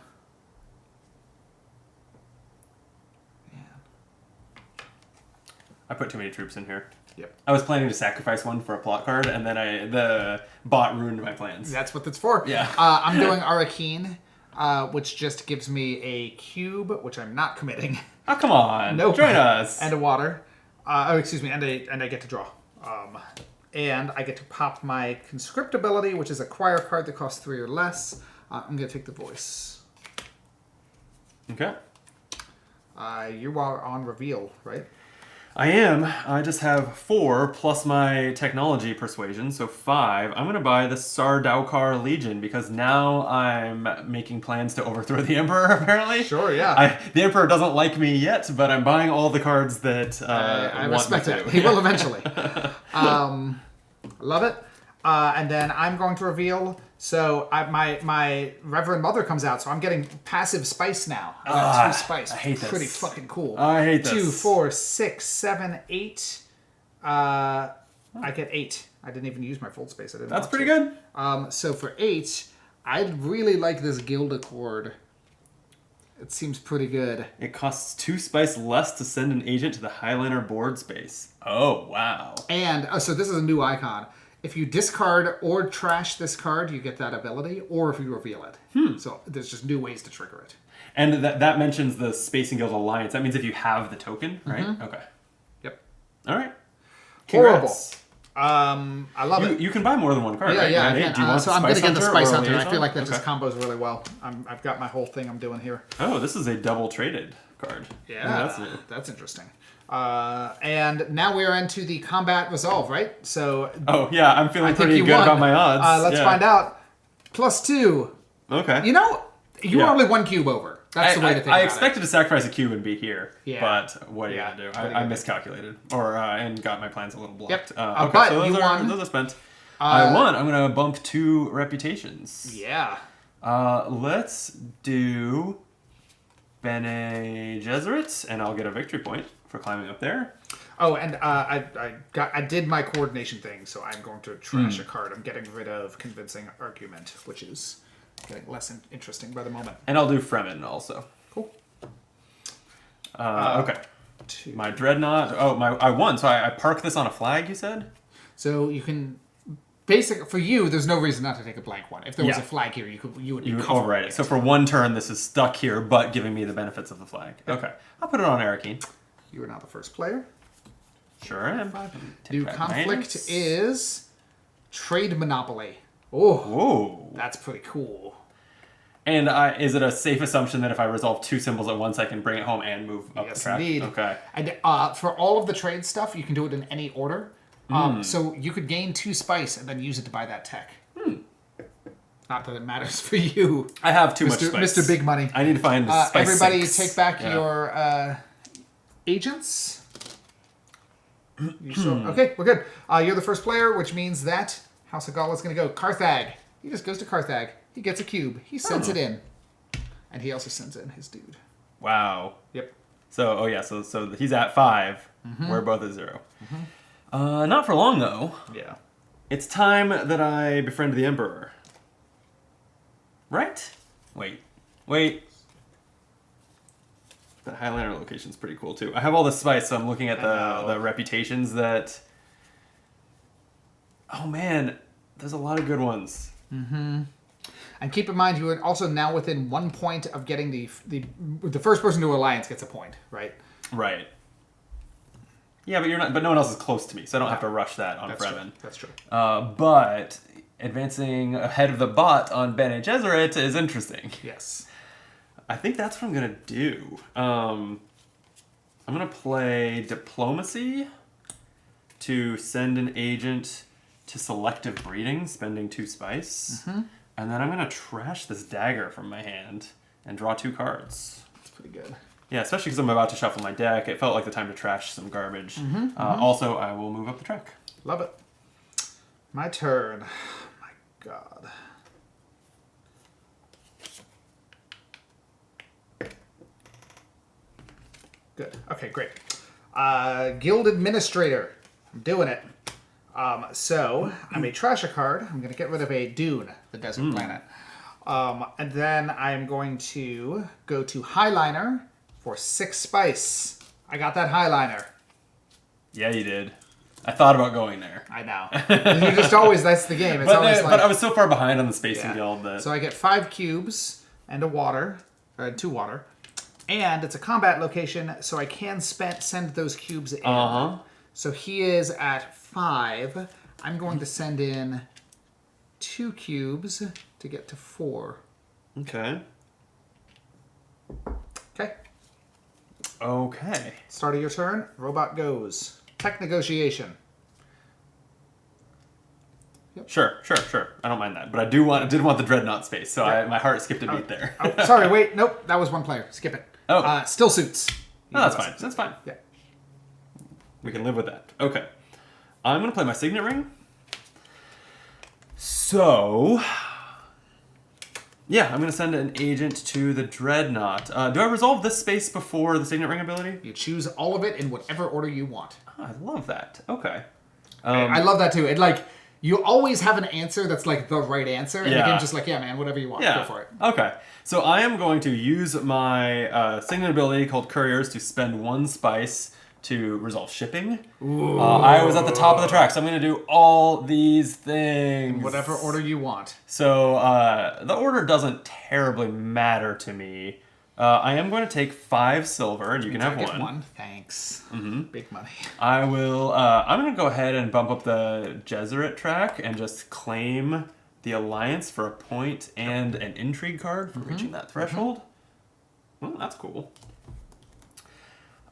I put too many troops in here. Yep. I was planning to sacrifice one for a plot card, and then the bot ruined my plans. That's what that's for. Yeah. I'm doing Arakeen, which just gives me a cube, which I'm not committing. Oh, come on. Nope. Join us. And a water. Excuse me, and I get to draw. And I get to pop my conscript ability, which is acquire a card that costs 3 or less. I'm going to take the voice. Okay. You are on reveal, right? I am. I just have 4 plus my technology persuasion, so 5. I'm going to buy the Sardaukar Legion because now I'm making plans to overthrow the Emperor, apparently. Sure, yeah. The Emperor doesn't like me yet, but I'm buying all the cards that I want respect me it. to. He will eventually. Love it. And then I'm going to reveal. So my Reverend Mother comes out, so I'm getting passive spice now. I got 2 spice. I hate this. Pretty fucking cool. I hate this. 2, 4, 6, 7, 8. I get 8. I didn't even use my fold space. I didn't. That's want pretty to. good. So for 8, I'd really like this Guild Accord. It seems pretty good. It costs 2 spice less to send an agent to the Highliner board space. Oh, wow. And so this is a new icon. If you discard or trash this card, you get that ability, or if you reveal it. So there's just new ways to trigger it. And that mentions the Spacing Guild Alliance. That means if you have the token, right? Okay. Yep. All right. Horrible. Congrats. I love it. You can buy more than one card, Yeah, right? yeah. Right? I Do you want so the I'm going to get the Spice or Hunter. I Liaison? feel like that Okay. just combos really well. I've got my whole thing I'm doing here. Oh, this is a double traded card. Yeah, Ooh, that's interesting. And now we are into the combat resolve, right? So Oh, yeah, I'm feeling I think pretty you good won. about my odds. Let's Yeah. find out. +2. Okay. You know, you Yeah. are only one cube over. That's the way to think I about expected to sacrifice a cube and be here, Yeah. but what are you Yeah. gonna do? What are you I gonna miscalculated, or and got my plans a little blocked. Yep. Okay, But so you won. those are spent. I won. I'm gonna bump 2 reputations. it. Yeah. Let's do Bene Gesserit, and I'll get a victory point for climbing up there. Oh, and I did my coordination thing, so I'm going to trash a card. I'm getting rid of convincing argument, which is getting less interesting by the moment. And I'll do Fremen also. Cool. Okay. 2. My Dreadnought. Oh, I won. So I park this on a flag, you said? So you can for you. There's no reason not to take a blank one. If there was Yeah. a flag here, you would be You would covering overwrite it. So for one turn, this is stuck here, but giving me the benefits of the flag. Okay. I'll put it on Arakeen. You are now the first player. Sure am. New Take conflict minus. is trade monopoly. Oh, Whoa. that's pretty cool. And is it a safe assumption that if I resolve 2 symbols at once, I can bring it home and move up Yes, the track? indeed. Okay. And for all of the trade stuff, you can do it in any order. So you could gain 2 spice and then use it to buy that tech. Not that it matters for you, I have too much Mr. spice. Mr. Big Money. I need to find spice Everybody, 6. take back Yeah. your agents. Okay, we're good. You're the first player, which means that House of Gaul is going to go Carthag. He just goes to Carthag. He gets a cube. He sends it in. And he also sends in his dude. Wow. Yep. So, so he's at 5. We're both at 0. Not for long, though. Yeah. It's time that I befriend the Emperor. Right? Wait. The Highlander location's pretty cool, too. I have all the spice, so I'm looking at the reputations that... Oh, man. There's a lot of good ones. And keep in mind, you are also now within 1 point of getting the first person to alliance gets a point, right? Right. Yeah, but you're not. But no one else is close to me, so I don't have to rush that on Fremen. That's true. But advancing ahead of the bot on Bene Gesserit is interesting. Yes. I think that's what I'm gonna do. I'm gonna play diplomacy to send an agent to selective breeding, spending 2 spice, and then I'm gonna trash this dagger from my hand and draw 2 cards. That's pretty good. Yeah, especially because I'm about to shuffle my deck. It felt like the time to trash some garbage. Also, I will move up the track. Love it. My turn. My God. Good. Okay, great. Guild Administrator. I'm doing it. So, I may trash a card. I'm going to get rid of a Dune, the desert planet. And then I'm going to go to Highliner for 6 spice. I got that Highliner. Yeah, you did. I thought about going there. I know. You just always, that's the game. It's always like... But I was so far behind on the Spacing Yeah. Guild that... So I get 5 cubes and a water, 2 water. And it's a combat location, so I can send those cubes in. So he is at 5. I'm going to send in 2 cubes to get to 4. Okay. Okay. Okay. Start of your turn. Robot goes. Tech negotiation. Sure. I don't mind that. But I did want the Dreadnought space, so my heart skipped a beat there. Oh, sorry, wait. Nope, that was 1 player. Skip it. Oh. Still suits. No, that's fine. That's fine. Yeah. We can live with that. Okay. I'm going to play my Signet Ring. So... Yeah, I'm going to send an agent to the Dreadnought. Do I resolve this space before the Signet Ring ability? You choose all of it in whatever order you want. Oh, I love that. Okay. I love that too. You always have an answer that's like the right answer, and you can just yeah, man, whatever you want, go for it. Okay. So I am going to use my Signet ability called Couriers to spend 1 spice to resolve shipping. I was at the top of the track, so I'm going to do all these things. In whatever order you want. So the order doesn't terribly matter to me. I am going to take 5 silver, and you can have I get one. 1. Thanks. Big money. I will. I'm going to go ahead and bump up the Jesuit track and just claim the Alliance for a point and an intrigue card for reaching that threshold. Well, that's cool.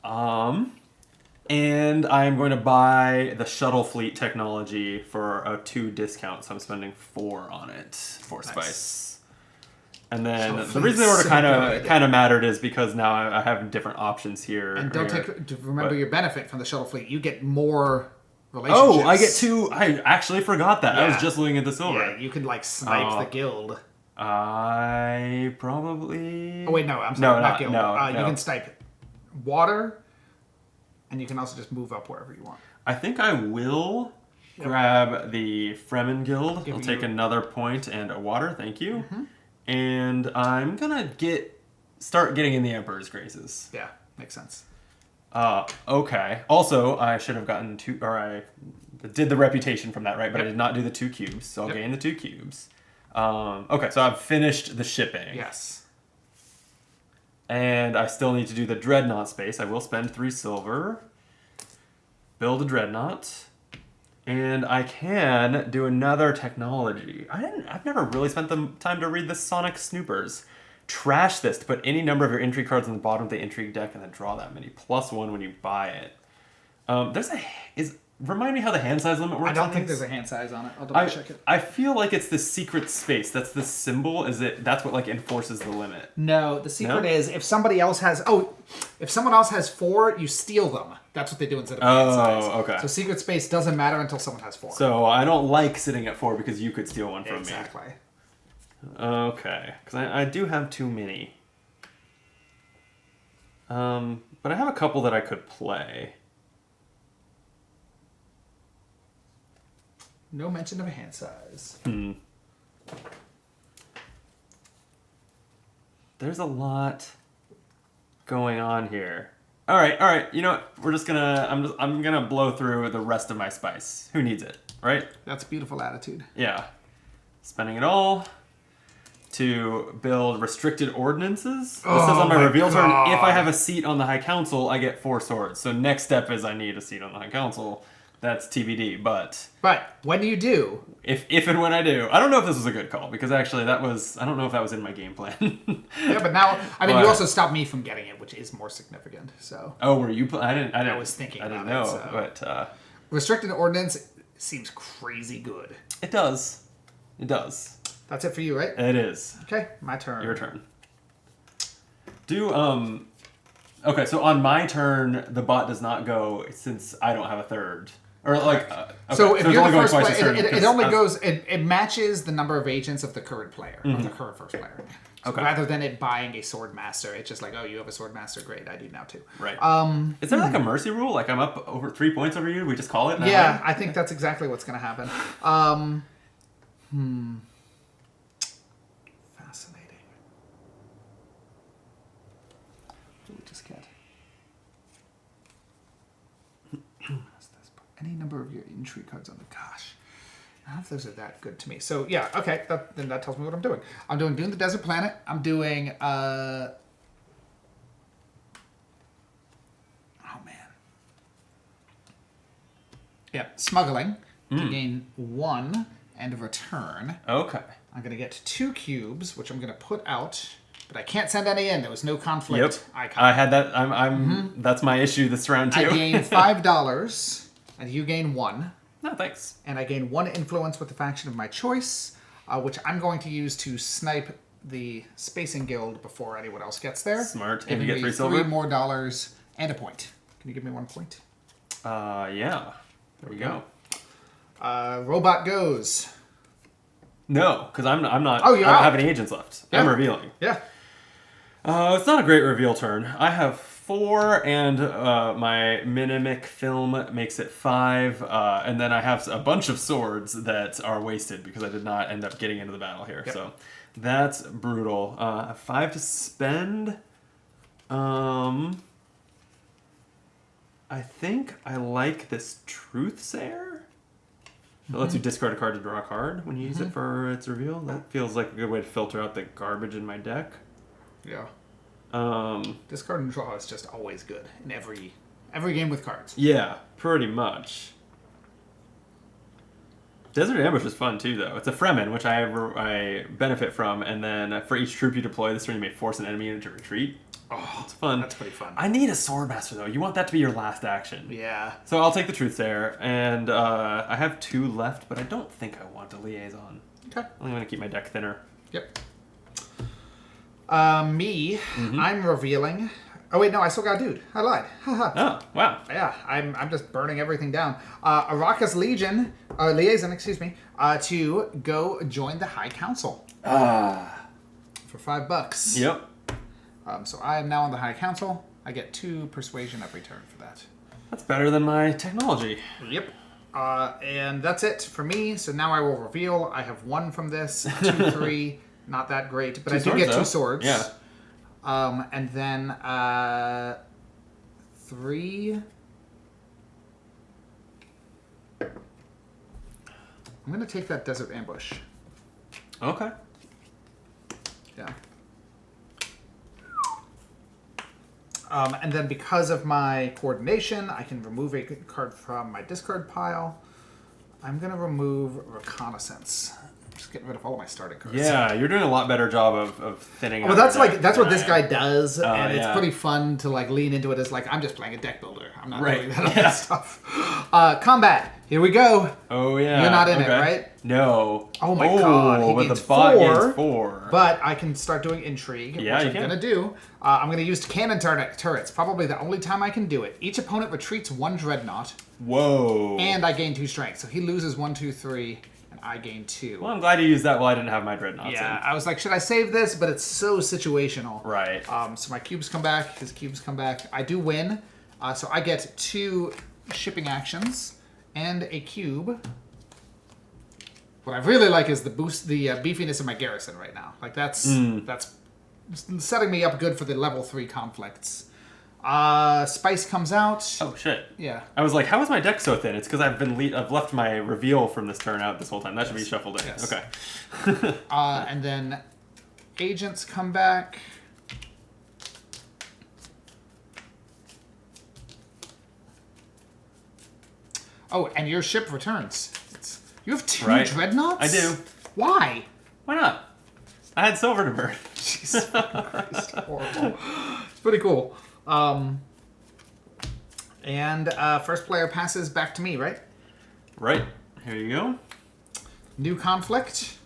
And I'm going to buy the shuttle fleet technology for a 2 discount, so I'm spending 4 on it for spice. And then the reason the order kind of mattered is because now I have different options here. And remember your benefit from the shuttle fleet. You get more relationships. Oh, I get 2. I actually forgot that. Yeah. I was just looking at the silver. Yeah, you can like snipe the guild. I probably. Oh wait, no, I'm sorry, not guild. No. You can snipe water, and you can also just move up wherever you want. I think I will grab the Fremen Guild. I'll take another point and a water. Thank you. And I'm gonna start getting in the Emperor's graces. Yeah, makes sense. Okay. Also, I should have gotten 2, or I did the reputation from that, right? But I did not do the 2 cubes, so I'll gain the 2 cubes. Okay, so I've finished the shipping. Yes. And I still need to do the Dreadnought space. I will spend 3 silver. Build a Dreadnought. And I can do another technology. I've never really spent the time to read the Sonic Snoopers. Trash this to put any number of your intrigue cards on the bottom of the intrigue deck and then draw that many. +1 when you buy it. Remind me how the hand size limit works. I don't think there's a hand size on it. I'll double check it. I feel like it's the secret space. That's the symbol. That's what like enforces the limit? No, the secret is if someone else has 4, you steal them. That's what they do instead of hand size. Oh, okay. So secret space doesn't matter until someone has 4. So I don't like sitting at 4 because you could steal one from me. Exactly. Okay, because I do have too many. But I have a couple that I could play. No mention of a hand size. There's a lot going on here. All right. You know what? We're just gonna. I'm gonna blow through the rest of my spice. Who needs it, right? That's a beautiful attitude. Yeah. Spending it all to build restricted ordinances. This says on my reveal turn, if I have a seat on the High Council, I get 4 swords. So next step is I need a seat on the High Council. That's TBD, but when you do, if and when I do, I don't know if this was a good call because actually I don't know if that was in my game plan. Yeah, but now you also stopped me from getting it, which is more significant. So were you? I was thinking. I didn't know, but restricted ordinance seems crazy good. It does. That's it for you, right? It is. Okay, my turn. Your turn. Okay, so on my turn, the bot does not go since I don't have a third. Or like, okay. So if you're the first player, it only goes. It matches the number of agents of the current player, of the current first player. So rather than it buying a sword master, it's just like, oh, you have a sword master, great, I do now too. Right. Is there like a mercy rule? Like I'm up over 3 points over you? We just call it? Yeah, I think that's exactly what's going to happen. Fascinating. What do we just get? Any number of your intrigue cards on the gosh. I don't know if those are that good to me. So yeah, okay, then that tells me what I'm doing. I'm doing Dune the Desert Planet. I'm doing oh man. Yeah, smuggling to gain 1 and a return. Okay. I'm gonna get 2 cubes, which I'm gonna put out, but I can't send any in. There was no conflict icon. I had that. That's my issue this round too. I gain $5. And you gain 1. No, thanks. And I gain 1 influence with the faction of my choice, which I'm going to use to snipe the Spacing Guild before anyone else gets there. Smart. And you get 3 silver? 3 more dollars and a point. Can you give me 1 point? Yeah. There we go. Robot goes. No, because I'm not. Oh, you're I don't out. have any agents left. Yeah. I'm revealing. Yeah. It's not a great reveal turn. I have 4, and my mimic film makes it 5, and then I have a bunch of swords that are wasted because I did not end up getting into the battle here. Yep. So that's brutal. 5 to spend. I think I like this Truthsayer. It lets you discard a card to draw a card when you use it for its reveal. That feels like a good way to filter out the garbage in my deck. Yeah. Um, Discard and draw is just always good in every game with cards. yeah, pretty much. Desert Ambush is fun too, though. It's a Fremen, which I benefit from, and then for each troop you deploy this turn, you may force an enemy into retreat. Oh, It's fun. that's pretty fun. I need a Swordmaster, though. You want that to be your last action. Yeah. So I'll take the Truthsayer, and I have 2 left, but I don't think I want a Liaison. Okay. I'm going to keep my deck thinner. Yep. I'm revealing. Oh wait, no, I still got a dude. I lied. Haha. Oh, wow. Yeah, I'm just burning everything down. Araka's liaison, to go join the High Council for $5. Yep. So I am now on the High Council. I get 2 persuasion every turn for that. That's better than my technology. Yep. And that's it for me. So now I will reveal. I have 1 from this, 2, 3. Not that great, but I do get 2 swords. Yeah. And then 3. I'm gonna take that Desert Ambush. Okay. Yeah. And then because of my coordination, I can remove a card from my discard pile. I'm gonna remove Reconnaissance. Just getting rid of all of my starting cards. Yeah, you're doing a lot better job of thinning out. Well, that's your like deck that's than what this I guy am. does, and it's yeah. pretty fun to like lean into it as like I'm just playing a deck builder. I'm not Right, doing that yeah. other stuff. Combat. Here we go. Oh, yeah. You're not in it, right? No. Oh my God, he but gains the bot 4, gains 4. But I can start doing intrigue, Yeah, which you I'm can. gonna do. I'm gonna use cannon turrets. Probably the only time I can do it. Each opponent retreats 1 dreadnought, Whoa. and I gain 2 strength. So he loses 1, 2, 3, and I gain 2. Well, I'm glad you used that while I didn't have my dreadnoughts Yeah, in. I was like, should I save this? But it's so situational. Right. So my cubes come back. His cubes come back. I do win. So I get 2 shipping actions and a cube. What I really like is the beefiness of my garrison right now. Like that's setting me up good for the level 3 conflicts. Spice comes out. Oh, shit. Yeah. I was like, how is my deck so thin? It's because I've left my reveal from this turn out this whole time. That should be shuffled in. Yes. Okay. And then agents come back. Oh, and your ship returns. You have 2 Right. dreadnoughts? I do. Why? Why not? I had silver to burn. Jesus fucking Christ. Horrible. It's pretty cool. And first player passes back to me, right? Right. Here you go. New conflict.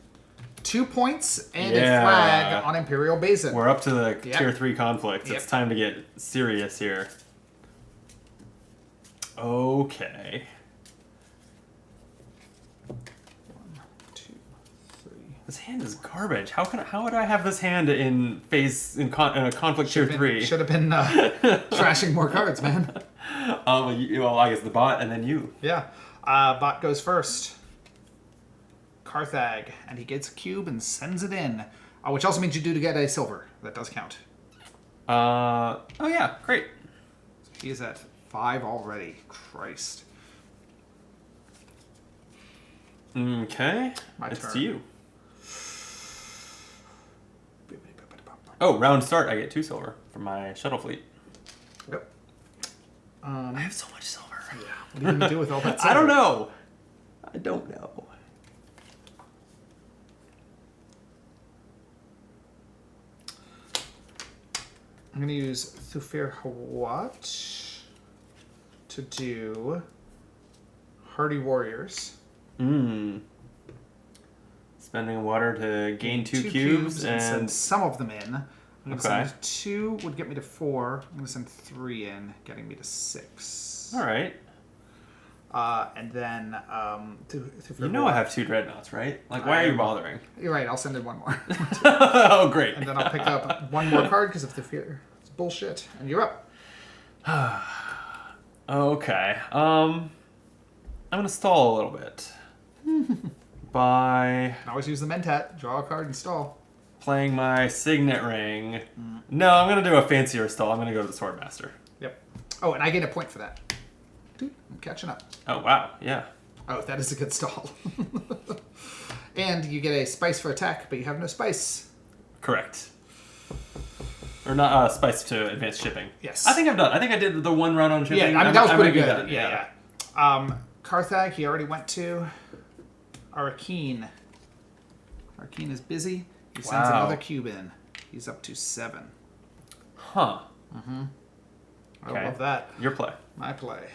2 points and Yeah. a flag on Imperial Basin. We're up to the Yep. tier 3 conflict. Yep. It's time to get serious here. Okay. 1, 2, 3. This hand is garbage. How would I have this hand in a conflict tier 3? Should have been trashing more cards, man. Well, I guess the bot and then you. Yeah. Bot goes first. Carthag, and he gets a cube and sends it in, which also means you do to get a silver. That does count. Oh yeah, great. He is at 5 already. Christ. Okay. My it's turn. to you. Oh, round start. I get 2 silver from my shuttle fleet. Yep. I have so much silver. Yeah. What are you gonna do with all that silver? I don't know. I don't know. I'm gonna use Thufir Hawat to do Hardy Warriors. Spending water to gain 2 cubes and send and some of them in. I'm gonna Okay. send 2 would get me to 4. I'm gonna send 3 in, getting me to 6. all right. And then You know I have 2 dreadnoughts, right? Like, why are you bothering? You're right. I'll send in 1 more, Oh, great. and then I'll pick up 1 more card because of the fear. It's bullshit. And you're up. Okay. I'm gonna stall a little bit by I always use the Mentat. Draw a card and stall. playing my signet ring. No, I'm gonna do a fancier stall. I'm gonna go to the Swordmaster. Yep. Oh, and I get a point for that. Dude, I'm catching up. Oh, wow. Yeah. Oh, that is a good stall. And you get a spice for attack, but you have no spice. Correct. Or not spice to advanced shipping. Yes. I think I'm done. I think I did the one run on shipping. Yeah, I mean, that was pretty good. Done. Yeah. Carthag, he already went to. Arakeen. Arakeen is busy. He sends another cube in. He's up to 7. Huh. I love that. Your play. My play.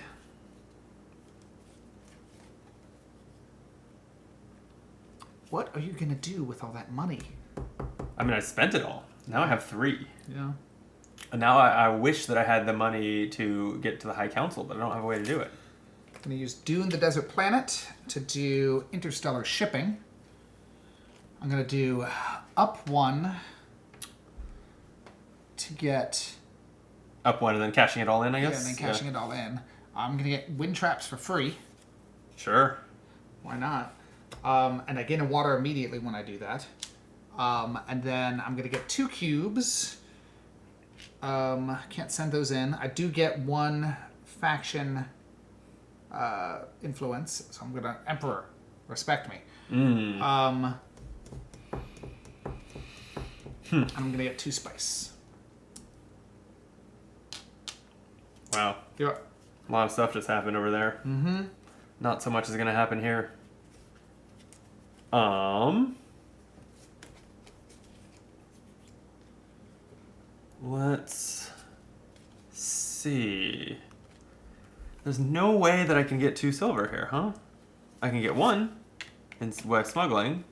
What are you going to do with all that money? I mean, I spent it all. Now I have 3. Yeah. And now I wish that I had the money to get to the High Council, but I don't have a way to do it. I'm going to use Dune the Desert Planet to do interstellar shipping. I'm going to do up 1 to get... Up 1 and then cashing it all in, I guess? Yeah, and then cashing it all in. I'm going to get wind traps for free. Sure. Why not? And I gain a water immediately when I do that. And then I'm going to get 2 cubes. Can't send those in. I do get 1 faction influence, so I'm going to Emperor. Respect me. And I'm going to get 2 spice. Wow. Yeah. A lot of stuff just happened over there. Mm-hmm. Not so much is going to happen here. Let's see. There's no way that I can get 2 silver here, huh? I can get 1 by smuggling.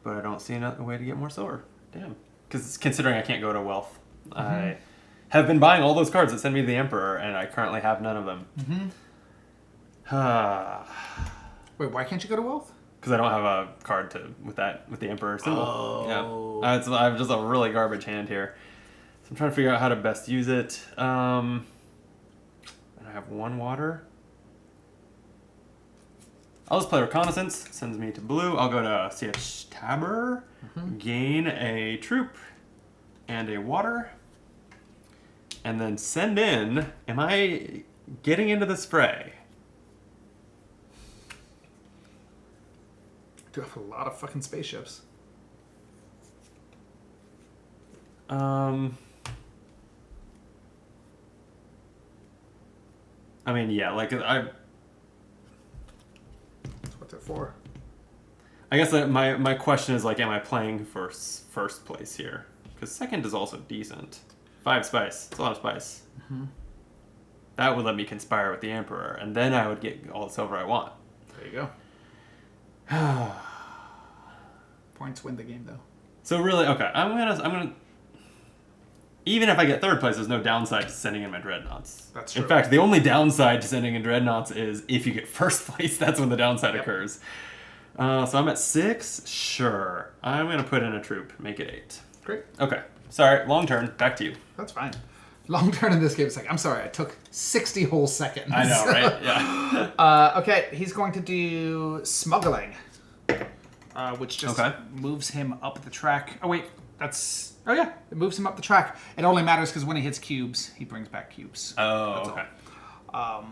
But I don't see another way to get more silver. Damn. Because considering I can't go to wealth, I have been buying all those cards that send me to the Emperor, and I currently have none of them. Wait, why can't you go to wealth? Because I don't have a card with the Emperor symbol. Oh. Yeah. I have just a really garbage hand here. So I'm trying to figure out how to best use it. And I have 1 water. I'll just play Reconnaissance. Sends me to blue. I'll go to CH Tabber. Gain a troop and a water. And then send in. Am I getting into this fray? Do have a lot of fucking spaceships. I mean, yeah, like What's it for? I guess that my question is like, am I playing for first place here? Because second is also decent. 5 spice. It's a lot of spice. That would let me conspire with the Emperor, and then I would get all the silver I want. There you go. Points win the game, though. So really, okay, I'm gonna. Even if I get 3rd place, there's no downside to sending in my dreadnoughts. That's true. In fact, the only downside to sending in dreadnoughts is if you get 1st place. That's when the downside occurs. So I'm at 6. Sure, I'm gonna put in a troop. Make it 8. Great. Okay. Sorry. Long turn. Back to you. That's fine. Long turn in this game. It's like, I'm sorry, I took 60 whole seconds. I know, right? Yeah. Okay, he's going to do smuggling, which just moves him up the track. Oh, wait, that's... Oh, yeah, it moves him up the track. It only matters because when he hits cubes, he brings back cubes. Oh, that's okay. all.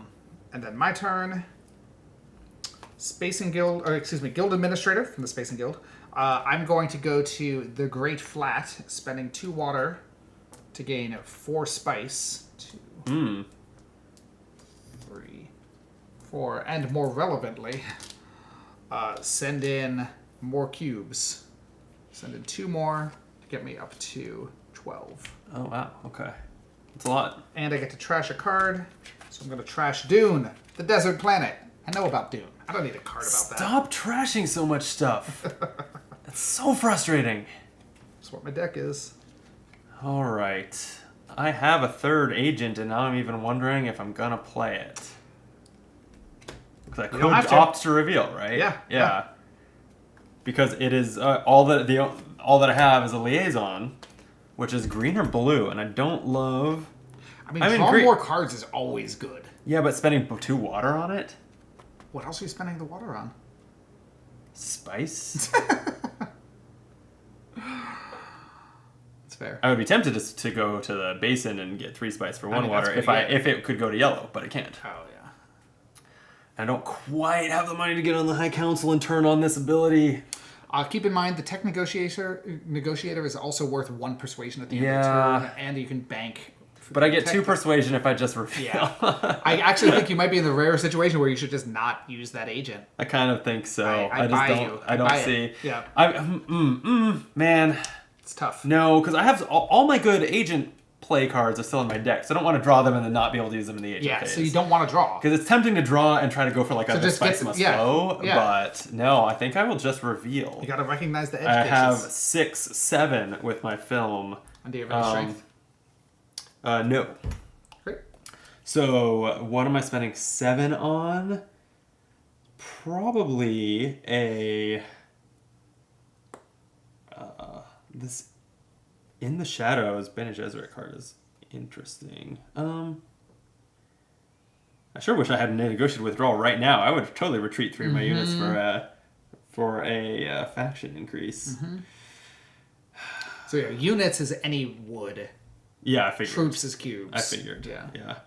And then my turn. Guild Administrator from the Spacing Guild. I'm going to go to the Great Flat, spending 2 water to gain 4 spice. 2, 3, 4, and more relevantly, send in more cubes. Send in 2 more to get me up to 12. Oh, wow. Okay. That's a lot. And I get to trash a card, so I'm going to trash Dune, the desert planet. I know about Dune. I don't need a card about that. Stop trashing so much stuff. That's so frustrating. That's what my deck is. All right. I have a 3rd agent, and now I'm even wondering if I'm gonna play it. Because I could opt to reveal, right? Yeah. Because it is all that I have is a liaison, which is green or blue, and I don't love. I mean drawing more cards is always good. Yeah, but spending 2 water on it. What else are you spending the water on? Spice. It's fair. I would be tempted to go to the basin and get 3 spice for 1 mean, water that's pretty good. if it could go to yellow, but it can't. Oh, yeah. I don't quite have the money to get on the High Council and turn on this ability. Keep in mind, the tech negotiator is also worth 1 persuasion at the end of Yeah. the turn, and you can bank. But I get 2 persuasion if I just reveal. Yeah. I actually think you might be in the rare situation where you should just not use that agent. I kind of think so. I just buy don't. you. I don't buy it. see. Yeah. Man, It's tough. no, because I have all my good agent play cards are still in my deck, so I don't want to draw them and then not be able to use them in the agent Yeah, phase. so you don't want to draw. Because it's tempting to draw and try to go for like a just spice get- must yeah, flow, yeah. but no, I think I will just reveal. You got to recognize the edge I have cases. 6, 7 with my film. And do you have any strength? No. Great. So what am I spending 7 on? Probably a this In the Shadows Bene Gesserit card is interesting. I sure wish I had a negotiated withdrawal right now. I would totally retreat 3 of my units for a faction increase. So yeah, units is any wood. Yeah, I figured. Troops is cubes. I figured. Yeah. Yeah.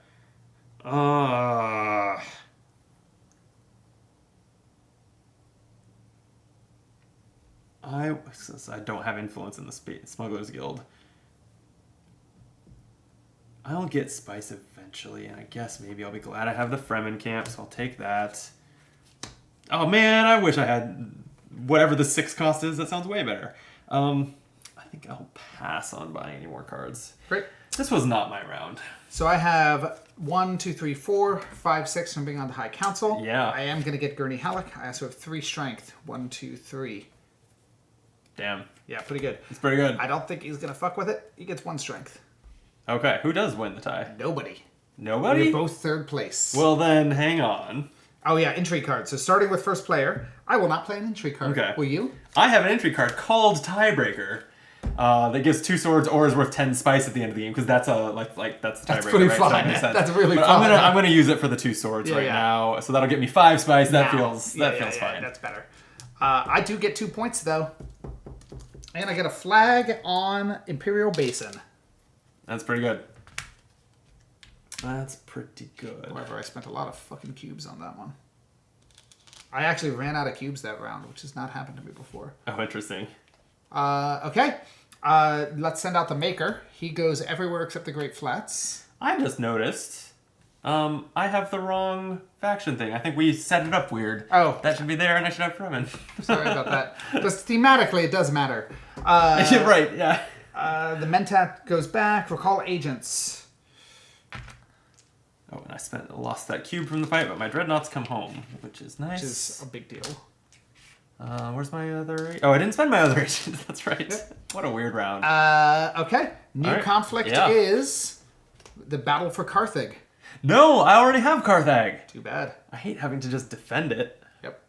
Since I don't have influence in the Smugglers Guild, I'll get spice eventually, and I guess maybe I'll be glad I have the Fremen camp, so I'll take that. Oh man, I wish I had whatever the 6 cost is. That sounds way better. I think I'll pass on buying any more cards. Great. This was not my round. So I have 1, 2, 3, 4, 5, 6 from being on the High Council. Yeah. I am going to get Gurney Halleck. I also have 3 strength. 1, 2, 3. Damn. Yeah, pretty good. It's pretty good. I don't think he's going to fuck with it. He gets 1 strength. Okay, who does win the tie? Nobody. Nobody? We're both 3rd place. Well then, hang on. Oh yeah, intrigue card. So starting with first player, I will not play an intrigue card. Okay. Will you? I have an entry card called Tiebreaker. That gives 2 swords or is worth 10 spice at the end of the game because that's a that's the tiebreaker. That's pretty right? fun. So that makes sense. That's really but fun. I'm gonna use it for the 2 swords Yeah, right yeah. now, so that'll get me 5 spice. That Now. feels Yeah, fine. That's better. I do get 2 points though, and I get a flag on Imperial Basin. That's pretty good. That's pretty good. However, I spent a lot of fucking cubes on that one. I actually ran out of cubes that round, which has not happened to me before. Oh, interesting. Okay. Let's send out the Maker. He goes everywhere except the Great Flats. I just noticed. I have the wrong faction thing. I think we set it up weird. Oh. That should be there, and I should have Fremen. Sorry about that. Just thematically, it does matter. Yeah, right, yeah. The Mentat goes back. Recall agents. Oh, and I lost that cube from the fight, but my dreadnoughts come home, which is nice. Which is a big deal. Where's my other... Oh, I didn't spend my other agent. That's right. Yep. What a weird round. Okay. New All right. conflict Yeah. is the battle for Carthage. No, I already have Carthage. Too bad. I hate having to just defend it. Yep.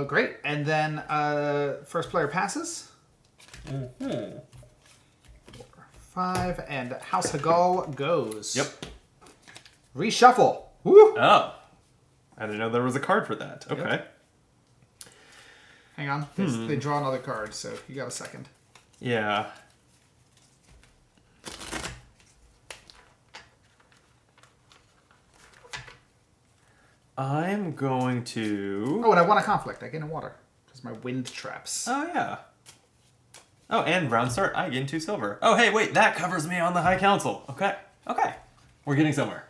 Great. And then first player passes. 4, 5, and House Hagal goes. Yep. Reshuffle. Woo! Oh. I didn't know there was a card for that. Okay. Yep. Hang on. They draw another card, so you got a second. Yeah. I'm going to... Oh, and I won a conflict. I gain a water. Because my wind traps. Oh, yeah. Oh, and round start, I gain 2 silver. Oh, hey, wait, that covers me on the High Council. Okay. We're getting somewhere.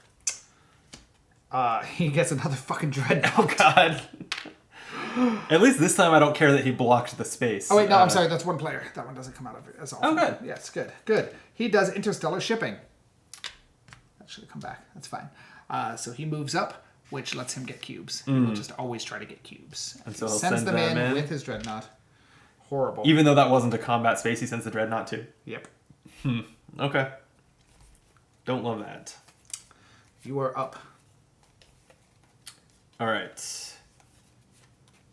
He gets another fucking dreadnought. Oh, God. At least this time I don't care that he blocked the space. Oh, wait, no, I'm sorry. That's 1 player. That one doesn't come out of it as often. Oh, good. Yes, good. Good. He does interstellar shipping. That should have come back. That's fine. So he moves up, which lets him get cubes. He'll just always try to get cubes. And so he he'll sends send them them in. with his dreadnought. Horrible. Even though that wasn't a combat space, he sends the dreadnought too. Yep. Okay. Don't love that. You are up. All right.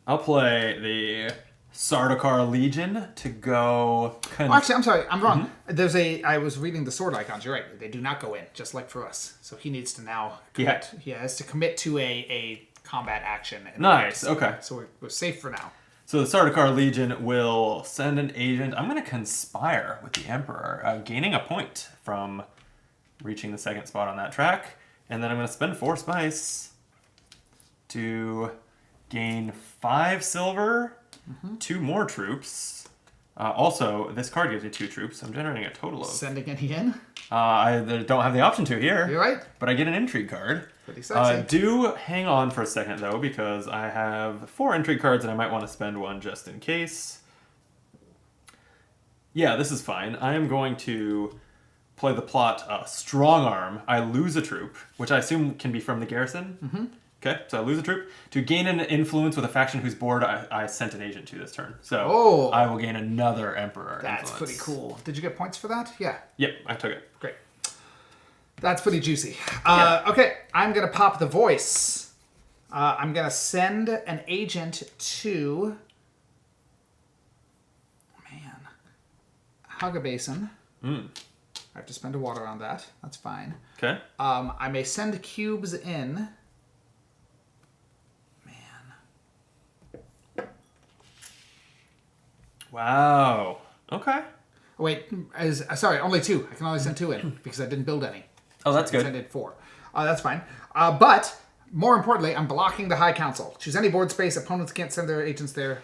I'll play the Sardaukar Legion to go... Oh, actually, I'm sorry. I'm wrong. I was reading the sword icons. You're right. They do not go in, just like for us. So he needs to now commit. Yeah. He has to commit to a combat action. Nice. Okay. So we're safe for now. So the Sardaukar Legion will send an agent. I'm going to conspire with the Emperor, gaining a point from reaching the second spot on that track. And then I'm going to spend 4 spice to gain 5 silver, 2 more troops. Also, this card gives you 2 troops. So I'm generating a total of... Sending any in? I don't have the option to here. You're right. But I get an intrigue card. Pretty sexy. Do hang on for a second, though, because I have 4 intrigue cards and I might want to spend one just in case. Yeah, this is fine. I am going to play the plot Strong Arm. I lose a troop, which I assume can be from the garrison. Mm-hmm. Okay, so I lose a troop. To gain an influence with a faction whose board I sent an agent to this turn. So I will gain another Emperor That's influence. pretty cool. Did you get points for that? Yeah. Yep, I took it. Great. That's pretty juicy. Yeah. Okay, I'm going to pop the voice. I'm going to send an agent to... Man. Hugga Basin. I have to spend a water on that. That's fine. Okay. I may send cubes in. Wow. Okay. Wait, sorry, only 2. I can only send 2 in because I didn't build any. Oh, that's good. I did 4. That's fine. But more importantly, I'm blocking the High Council. Choose any board space. Opponents can't send their agents there.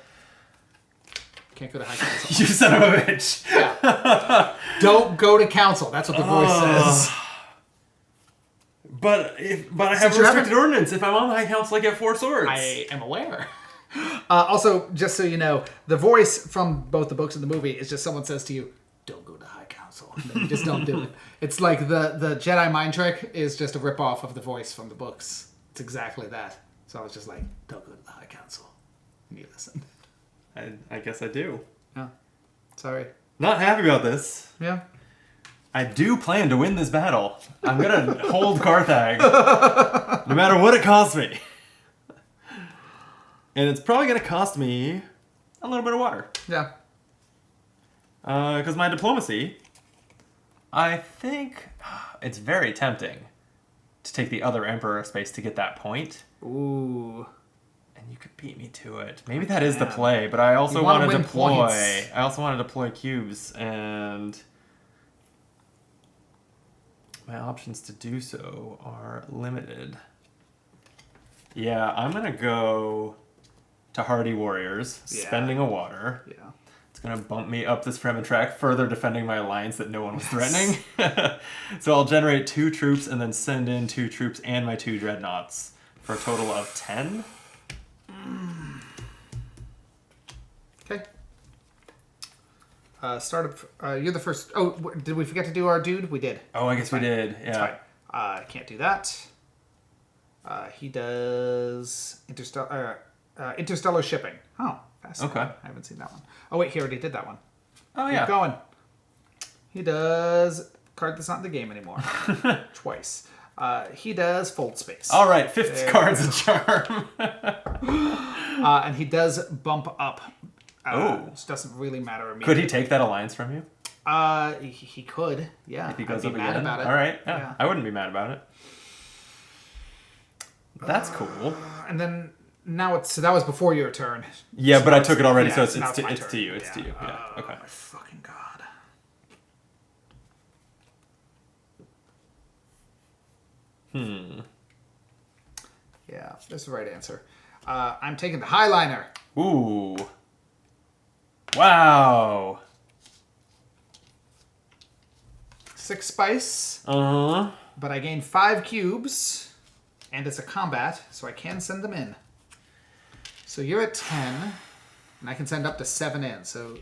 Can't go to High Council. You son of a bitch. Yeah. Don't go to Council. That's what the voice says. But I have a restricted ordinance. If I'm on the High Council, I get 4 swords. I am aware. Also, just so you know, the voice from both the books and the movie is just someone says to you, don't go to High Council. And then you just don't do it. It's like the Jedi mind trick is just a ripoff of the voice from the books. It's exactly that. So I was just like, don't go to the High Council. And you listen. I guess I do. Yeah. Sorry. Not happy about this. Yeah. I do plan to win this battle. I'm going to hold Carthage. No matter what it costs me. And it's probably going to cost me a little bit of water. Yeah. Because my diplomacy, I think it's very tempting to take the other Emperor space to get that point. Ooh. And you could beat me to it. Maybe that is the play, but I also want to deploy. Points. I also want to deploy cubes, and my options to do so are limited. Yeah, I'm going to go to Hardy Warriors, spending a water. Yeah. It's going to bump me up this Fremen track, further defending my alliance that no one was threatening. So I'll generate 2 troops and then send in 2 troops and my 2 dreadnoughts for a total of 10. Okay. You're the first. Oh, did we forget to do our dude? We did. Oh, I guess we did. Yeah. That's fine. I can't do that. He does interstellar shipping. Oh, fascinating. Okay. I haven't seen that one. Oh wait, he already did that one. Oh, Keep yeah. going. He does card that's not in the game anymore. Twice. He does fold space. All right, 50 cards a charm. And he does bump up. Which doesn't really matter immediately. Could he take that alliance from you? He could. Yeah. If he goes I'd up be mad again? about it. All right. Yeah. Yeah. I wouldn't be mad about it. That's cool. And then now that was before your turn. Yeah, but I took it already, yeah, so it's my to turn. you. It's to you. Yeah. Okay. My fucking god. Yeah, that's the right answer. I'm taking the Highliner. Ooh. Wow. 6 spice. Uh-huh. But I gain 5 cubes. And it's a combat, so I can send them in. So you're at 10. And I can send up to 7 in. So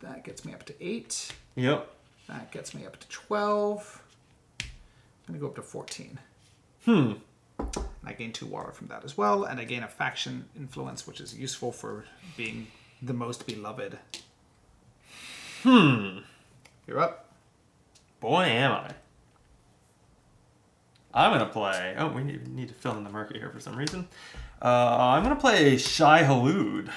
that gets me up to 8. Yep. That gets me up to 12. I'm going to go up to 14. Hmm. I gain 2 water from that as well, and I gain a faction influence, which is useful for being the most beloved. You're up. Boy, am I. I'm going to play... Oh, we need to fill in the market here for some reason. I'm going to play Shai Halud.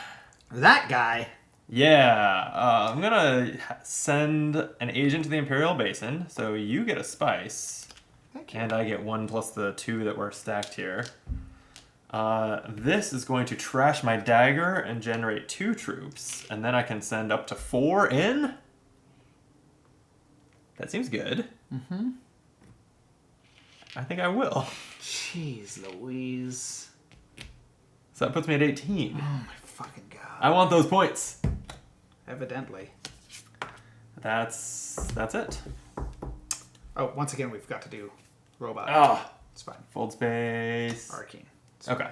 That guy. Yeah. I'm going to send an agent to the Imperial Basin, so you get a spice. Thank you. And I get 1 plus the 2 that were stacked here. This is going to trash my dagger and generate 2 troops, and then I can send up to 4 in. That seems good. Mm-hmm. I think I will. Jeez Louise. So that puts me at 18. Oh my fucking god. I want those points. Evidently. That's it. Oh, once again, we've got to do robot. Oh, It's fine. fold space. Arcane. Okay.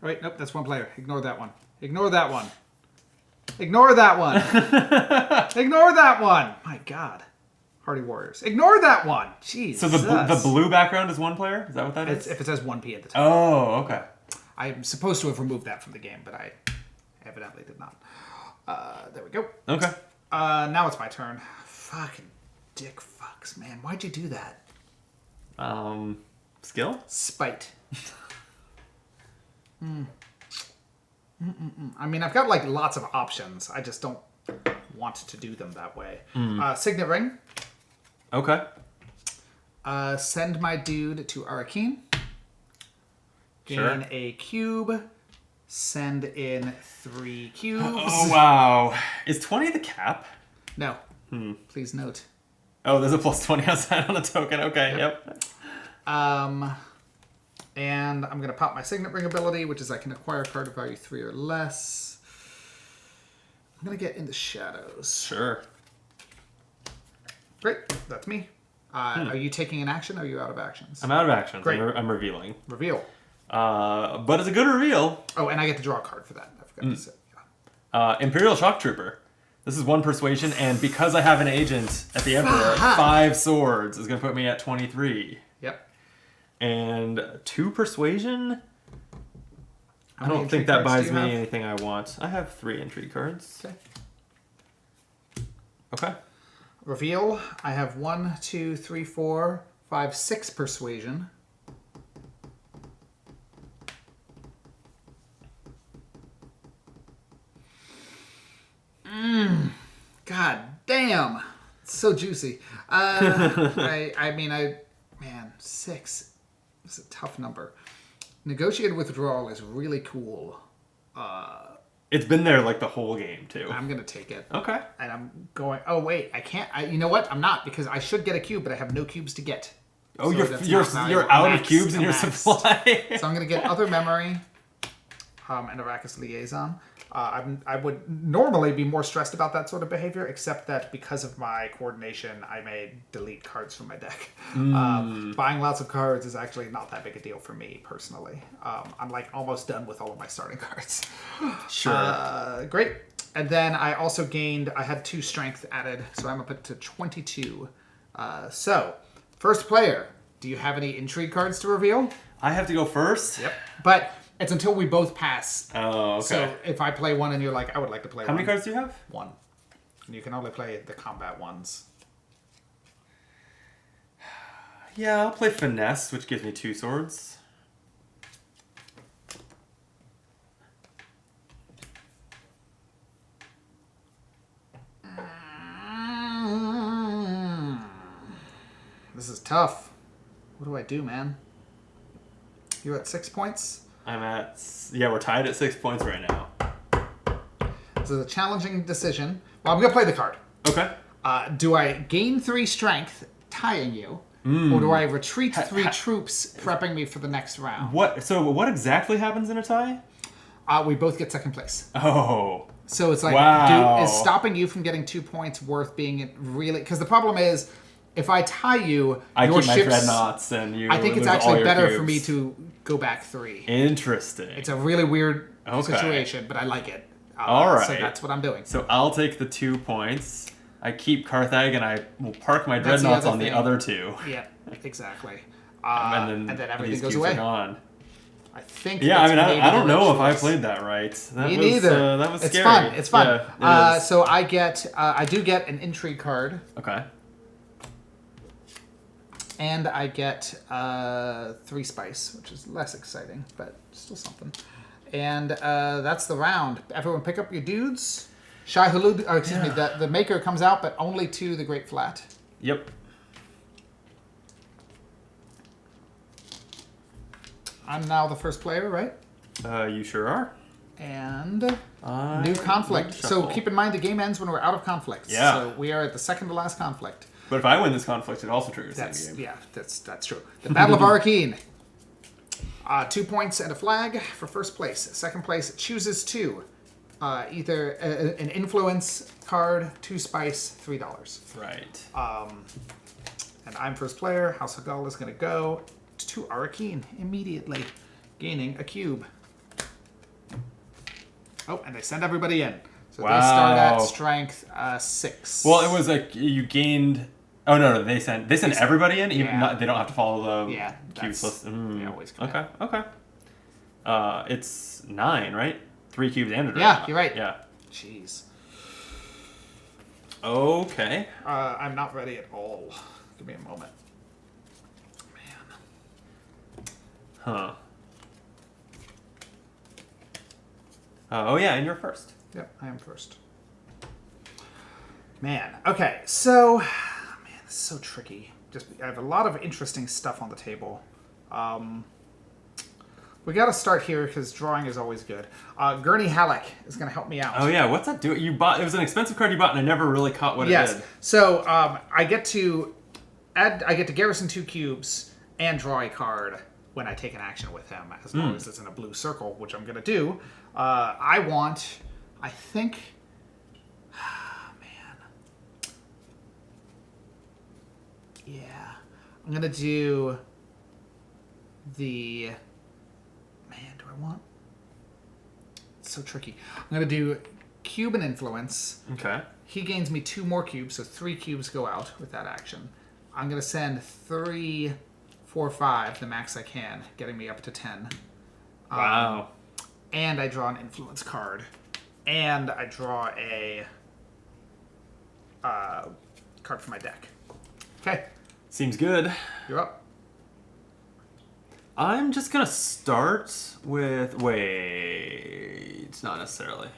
Wait, nope, that's one player. Ignore that one. Ignore that one. Ignore that one. Ignore that one. My god. Hardy Warriors. Ignore that one. Jeez. So the blue background is 1 player? Is that what that is? If it says 1P at the top. Oh, okay. I'm supposed to have removed that from the game, but I evidently did not. There we go. Okay. Now it's my turn. Fucking dick fucks, man. Why'd you do that? Skill? Spite. I mean, I've got like lots of options. I just don't want to do them that way. Signet Ring. Okay. Send my dude to Arcane. Gain Sure. a cube. Send in 3 cubes. Oh, wow. Is 20 the cap? No. Please note. Oh, there's a plus 20 outside on the token. Okay, yep. And I'm going to pop my Signet Ring ability, which is I can acquire a card of value 3 or less. I'm going to get into shadows. Sure. Great. That's me. Are you taking an action or are you out of actions? I'm out of actions. Great. I'm revealing. Reveal. But it's a good reveal. Oh, and I get to draw a card for that. I forgot to say. Yeah. Imperial Shock Trooper. This is 1 persuasion, and because I have an agent at the Emperor, 5 swords is going to put me at 23. Yep. And 2 persuasion? I don't think intrigue that cards buys do me you have? anything I want. I have 3 intrigue cards. Okay. Okay. Reveal. I have 1, 2, 3, 4, 5, 6 persuasion. God damn. It's so juicy. Man, 6. It's a tough number. Negotiated withdrawal is really cool. It's been there like the whole game, too. I'm going to take it. Okay. And I'm going, oh wait, I can't, you know what? I'm not, because I should get a cube, but I have no cubes to get. Oh, So that's not valuable. you're out I'm of maxed. cubes in I'm your maxed. supply. So I'm going to get Other Memory and Arrakis Liaison. I would normally be more stressed about that sort of behavior, except that because of my coordination, I may delete cards from my deck. Buying lots of cards is actually not that big a deal for me, personally. I'm like almost done with all of my starting cards. Sure. Great. And then I also gained, I had 2 strength added, so I'm up to 22. So, first player, do you have any intrigue cards to reveal? I have to go first? Yep. But it's until we both pass. Oh, okay. So if I play one and you're like, I would like to play How one. many cards do you have? 1. And you can only play the combat ones. Yeah, I'll play Finesse, which gives me 2 swords. This is tough. What do I do, man? You're at 6 points? Yeah, we're tied at 6 points right now. This is a challenging decision. Well, I'm going to play the card. Okay. Do I gain 3 strength, tying you? Or do I retreat 3 troops, prepping me for the next round? So what exactly happens in a tie? We both get second place. Oh. So it's like, Wow. is stopping you from getting 2 points worth being really... Because the problem is, if I tie you, I your keep my ships... dreadnoughts and you I think it's lose all actually your better cubes. for me to go back 3. Interesting. It's a really weird Okay. situation, but I like it. All right. So that's what I'm doing. So I'll take the 2 points. I keep Carthage and I will park my That's the dreadnoughts other on the thing. other 2. Yeah, exactly. And then then everything these goes cubes away. are gone. I think. Yeah, I that's mean, maybe I don't the know right if I choice. played that right. That Me was, neither. That was it's scary. fun. It's fun. Yeah, it is. So I get, I do get an intrigue card, Okay. and I get 3 spice, which is less exciting, but still something. And that's the round. Everyone pick up your dudes. Shai Hulud, excuse me, the maker comes out, but only to the Great Flat. Yep. I'm now the first player, right? You sure are. And new conflict. So keep in mind the game ends when we're out of conflict. Yeah. So we are at the second to last conflict. But if I win this conflict, it also triggers the game. Yeah, that's true. The Battle of Arakeen. 2 points and a flag for first place. Second place chooses two. Either an influence card, 2 spice, $3. Right. And I'm first player. House Hagal is going to go to Arakeen immediately, gaining a cube. Oh, and they send everybody in. So Wow. they start at strength 6. Well, it was like you gained. Oh no, they send everybody in. Even Yeah. they don't have to follow the Yeah, cube system. they always come Okay. It's 9, right? 3 cubes and a draw. Yeah, you're right. Yeah. Jeez. Okay. I'm not ready at all. Give me a moment. Man. Huh. Oh yeah, and you're first. Yep, I am first. Man. Okay, so this is so tricky. I have a lot of interesting stuff on the table. We got to start here because drawing is always good. Gurney Halleck is going to help me out. Oh yeah, what's that do? You bought. It was an expensive card you bought, and I never really caught what it did. So I get to garrison 2 cubes and draw a card when I take an action with him, as long as it's in a blue circle, which I'm going to do. I think. Man. Yeah. I'm going to do the. Man, do I want? It's so tricky. I'm going to do cube and influence. Okay. He gains me 2 more cubes, so 3 cubes go out with that action. I'm going to send 3, 4, 5, the max I can, getting me up to 10. Wow. And I draw an influence card. And I draw a card for my deck. Okay, Seems good. you're up. I'm just gonna start with. Wait, not necessarily.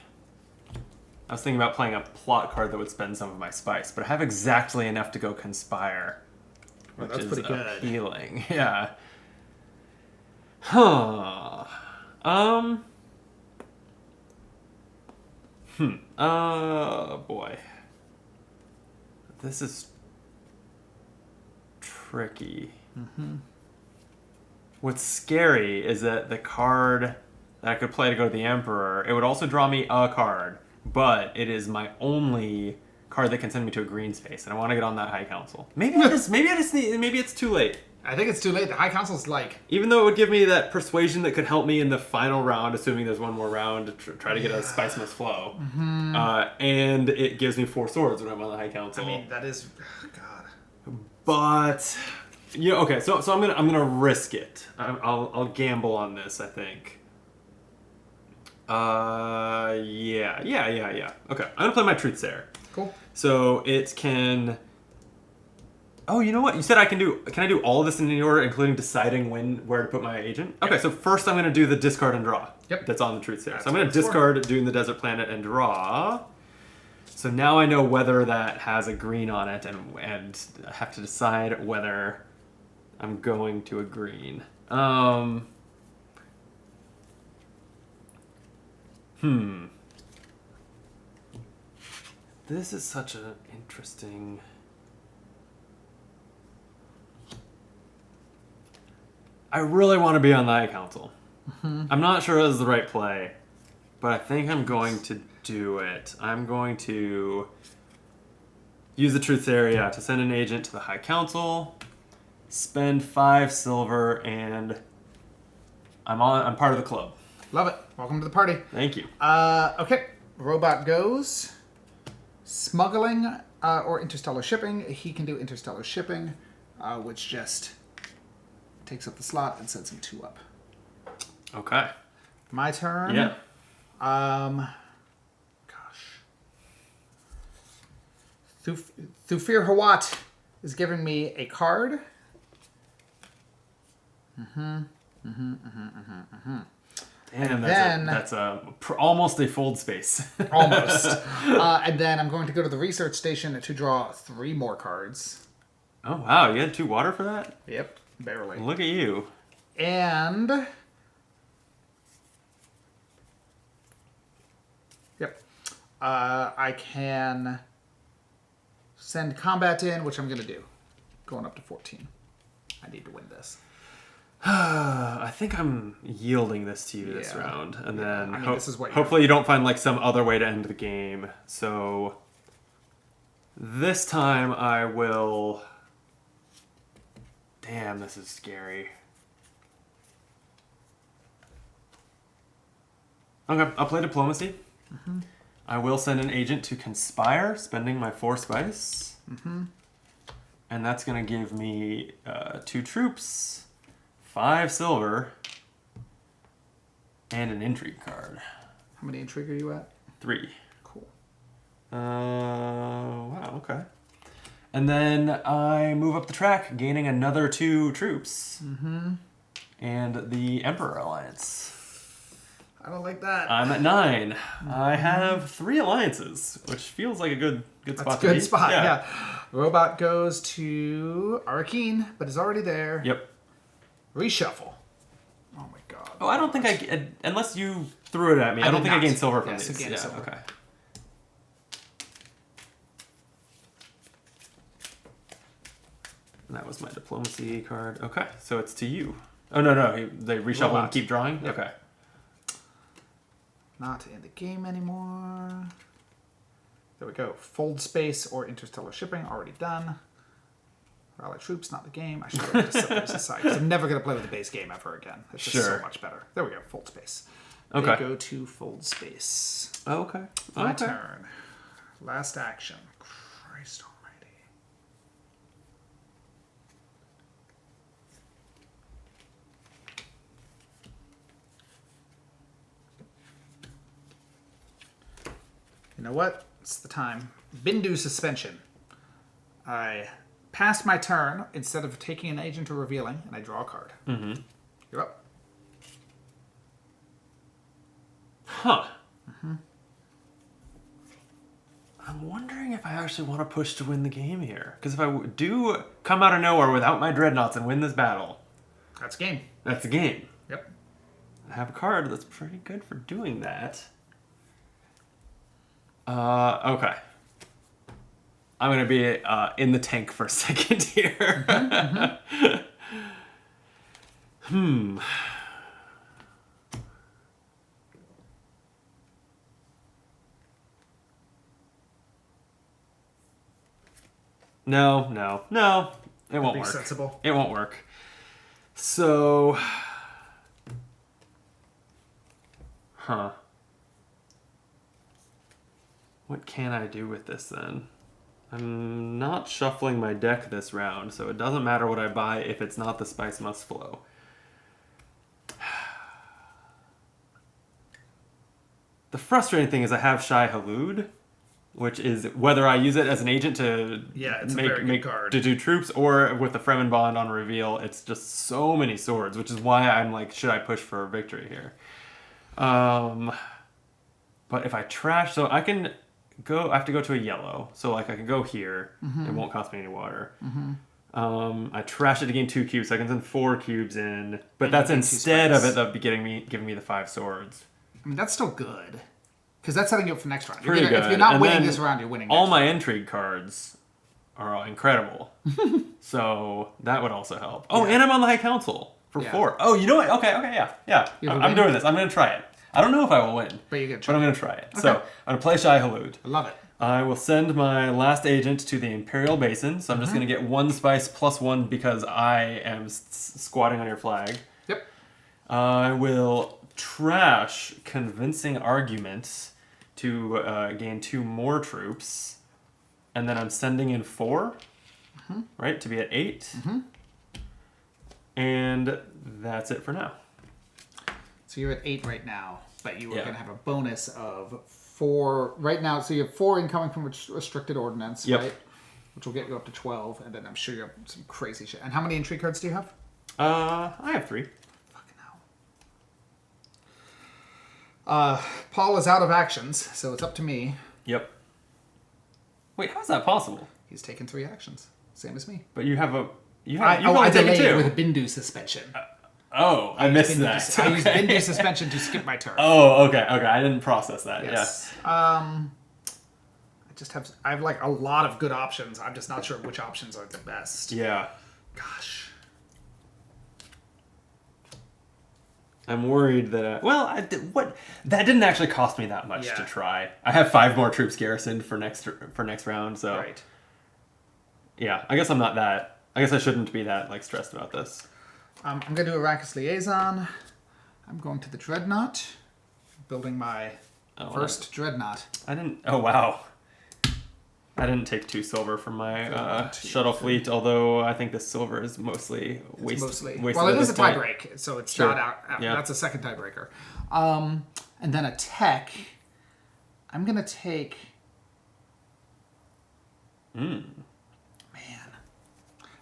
I was thinking about playing a plot card that would spend some of my spice, but I have exactly enough to go conspire, Well, which that's is pretty good. appealing. Yeah. Huh. Boy. This is tricky. What's scary is that the card that I could play to go to the Emperor, it would also draw me a card, but it is my only card that can send me to a green space, and I want to get on that High Council. Maybe it's too late. I think it's too late. The High Council's like... Even though it would give me that persuasion that could help me in the final round, assuming there's one more round to try to get a Spice Must Flow. And it gives me 4 swords when I'm on the High Council. I mean, that is... God. But... Yeah, okay, so I'm gonna risk it. I'll gamble on this, I think. Yeah. Okay, I'm gonna play my Truth Sayer. Cool. So it can... Oh, you know what? You said I can do... Can I do all of this in any order, including deciding where to put my agent? Okay, so first I'm going to do the discard and draw. Yep. That's on the Truth Sayer. That's So I'm going what to it's for. discard Dune the Desert Planet and draw. So now I know whether that has a green on it, and I have to decide whether I'm going to a green. This is such an interesting... I really want to be on the High Council. I'm not sure this is the right play, but I think I'm going to do it. I'm going to use the Truth Area to send an agent to the High Council, spend 5 silver, and I'm part of the club. Love it. Welcome to the party. Thank you. Okay. Robot goes. Smuggling or interstellar shipping. He can do interstellar shipping, which just takes up the slot and sets him 2 up. Okay. My turn. Yeah. Thufir Hawat is giving me a card. Damn, then- that's almost a fold space. Almost. And then I'm going to go to the research station to draw 3 more cards. Oh, wow. You had 2 water for that? Yep, barely. Look at you. And I can send combat in, which I'm going to do. Going up to 14. I need to win this. I think I'm yielding this to you this Yeah. round, and Yeah, then I mean, this is what hopefully you don't find like some other way to end the game. So this time I will. Damn, this is scary. Okay, I'll play diplomacy. I will send an agent to conspire, spending my 4 spice. And that's going to give me 2 troops, 5 silver, and an intrigue card. How many intrigue are you at? 3. Cool. Wow, okay. And then I move up the track, gaining another 2 troops. And the Emperor Alliance. I don't like that. I'm at 9. I have 3 alliances, which feels like a good spot That's to a be. good spot, yeah. Robot goes to Arakeen, but is already there. Yep. Reshuffle. Oh my god. Oh, I don't think I... Unless you threw it at me. I don't did think I not. gained silver from Yes, these. you gained silver. Okay. And that was my diplomacy card. Okay, so it's to you. Oh, no. They reshuffle and Robot. keep drawing? Yep. Okay. Not in the game anymore. There we go. Fold space or interstellar shipping, already done. Rally troops, not the game. I should have just set those aside because I'm never going to play with the base game ever again. It's just so much better. There we go. Fold space. Okay. They go to fold space. Okay. My Okay. turn. Last action. Christ almighty. You know what? It's the time. Bindu suspension. I pass my turn instead of taking an agent or revealing, and I draw a card. You're up. Huh. I'm wondering if I actually want to push to win the game here. Because if I do come out of nowhere without my dreadnoughts and win this battle, That's game. that's the game. Yep. I have a card that's pretty good for doing that. Okay. I'm going to be in the tank for a second here. No. It won't Be work. sensible. It won't work. So... What can I do with this then? I'm not shuffling my deck this round, so it doesn't matter what I buy if it's not the Spice Must Flow. The frustrating thing is I have Shai Halud, which is whether I use it as an agent to it's a very good card. to do troops or with the Fremen Bond on reveal. It's just so many swords, which is why I'm like, should I push for a victory here? But if I trash, so I can go. I have to go to a yellow, so like I can go here. It won't cost me any water. I trash it to gain 2 cubes. So I can send 4 cubes in, but that's instead of it giving me the 5 swords. I mean, that's still good. Because that's setting you up for next round. Pretty good. If you're not And winning then this round, you're winning next all my round. intrigue cards are incredible. So that would also help. Oh, and I'm on the High Council for 4. Oh, you know what? Okay, yeah. You have a I'm win? doing this. I'm going to try it. I don't know if I will win, But you're gonna but try. I'm going to try it. So I'm going to play Shai Halud. I love it. I will send my last agent to the Imperial Basin. So I'm just going to get 1 spice plus 1 because I am squatting on your flag. Yep. I will trash convincing arguments to gain 2 more troops. And then I'm sending in 4, right, to be at 8. And that's it for now. So you're at 8 right now, but you are going to have a bonus of 4 right now. So you have 4 incoming from restricted ordnance, Yep. right? Which will get you up to 12, and then I'm sure you have some crazy shit. And how many intrigue cards do you have? I have 3. Fucking hell. Paul is out of actions, so it's up to me. Yep. Wait, how is that possible? He's taken 3 actions, same as me. But you have you've I only taken delayed 2. with Bindu suspension. I missed that. I used Bindu suspension to skip my turn. Oh, okay. I didn't process that. Yes. I have like a lot of good options. I'm just not sure which options are the best. Yeah. Gosh. I'm worried that that didn't actually cost me that much to try. I have 5 more troops garrisoned for next round, so Right. Yeah, I guess I'm not that. I guess I shouldn't be that like stressed about this. I'm gonna do a Arrakis Liaison. I'm going to the Dreadnought, building my first Dreadnought. I didn't. Oh wow. I didn't take 2 silver from my shuttle fleet, although I think this silver is mostly wasted. Well, it is a tiebreak, so it's Sure. not out. Yeah. That's a second tiebreaker. And then a tech. I'm gonna take. Man,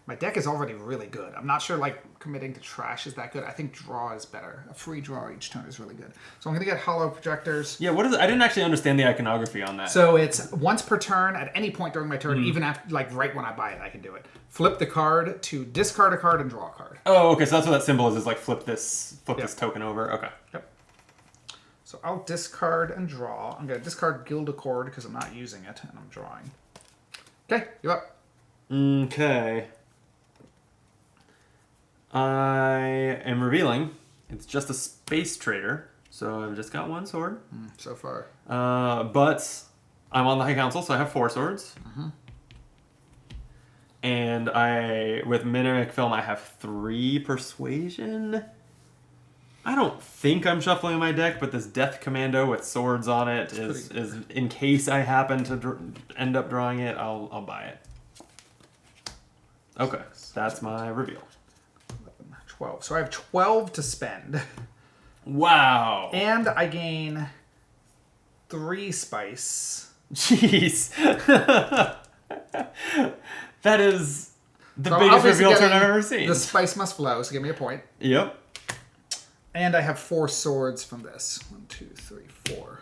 my deck is already really good. I'm not sure like committing to trash is that good. I think draw is better. A free draw each turn is really good. So I'm gonna get hollow projectors. Yeah, what is it? I didn't actually understand the iconography on that. So it's once per turn at any point during my turn, even after like right when I buy it, I can do it. Flip the card to discard a card and draw a card. Oh, okay. So that's what that symbol is like flip this token over. Okay. Yep. So I'll discard and draw. I'm gonna discard Guild Accord because I'm not using it and I'm drawing. Okay, you're up. Okay. I am revealing. It's just a space trader, so I've just got 1 sword. So far. But I'm on the High Council, so I have 4 swords. And with Mimic Film, I have 3 persuasion. I don't think I'm shuffling my deck, but this Death Commando with swords on it is in case I happen to end up drawing it, I'll buy it. Okay, that's my reveal. 12. So I have 12 to spend. Wow. And I gain 3 spice. Jeez. That is the So biggest obviously reveal turn getting I've ever seen. The spice must flow, so give me a point. Yep. And I have 4 swords from this. 1, 2, 3, 4.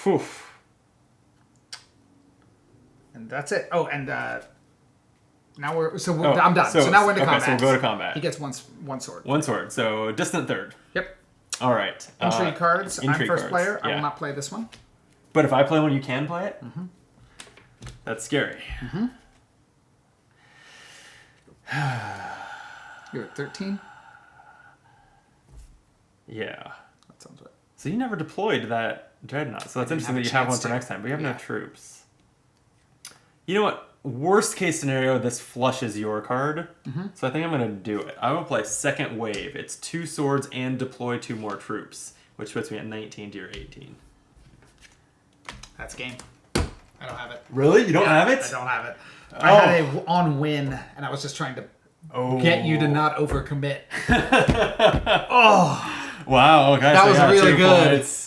Whew. And that's it. Oh, and now I'm done. So now we're into combat. So we'll go to combat. He gets one sword. 1 sword, so distant third. Yep. All right. Intrigue cards. I'm intrigue first cards, player. I yeah. will not play this one. But if I play one, you can play it? That's scary. You're at 13? Yeah. That sounds right. So you never deployed that Dreadnought, so that's interesting that you have one for next time, but you have no troops. You know what? Worst case scenario, this flushes your card, so I think I'm going to do it. I will play Second Wave. It's 2 swords and deploy 2 more troops, which puts me at 19 to your 18. That's game. I don't have it. Really? You don't have it? I don't have it. I had a on win, and I was just trying to get you to not overcommit. Wow, okay. That was really 2 good. points.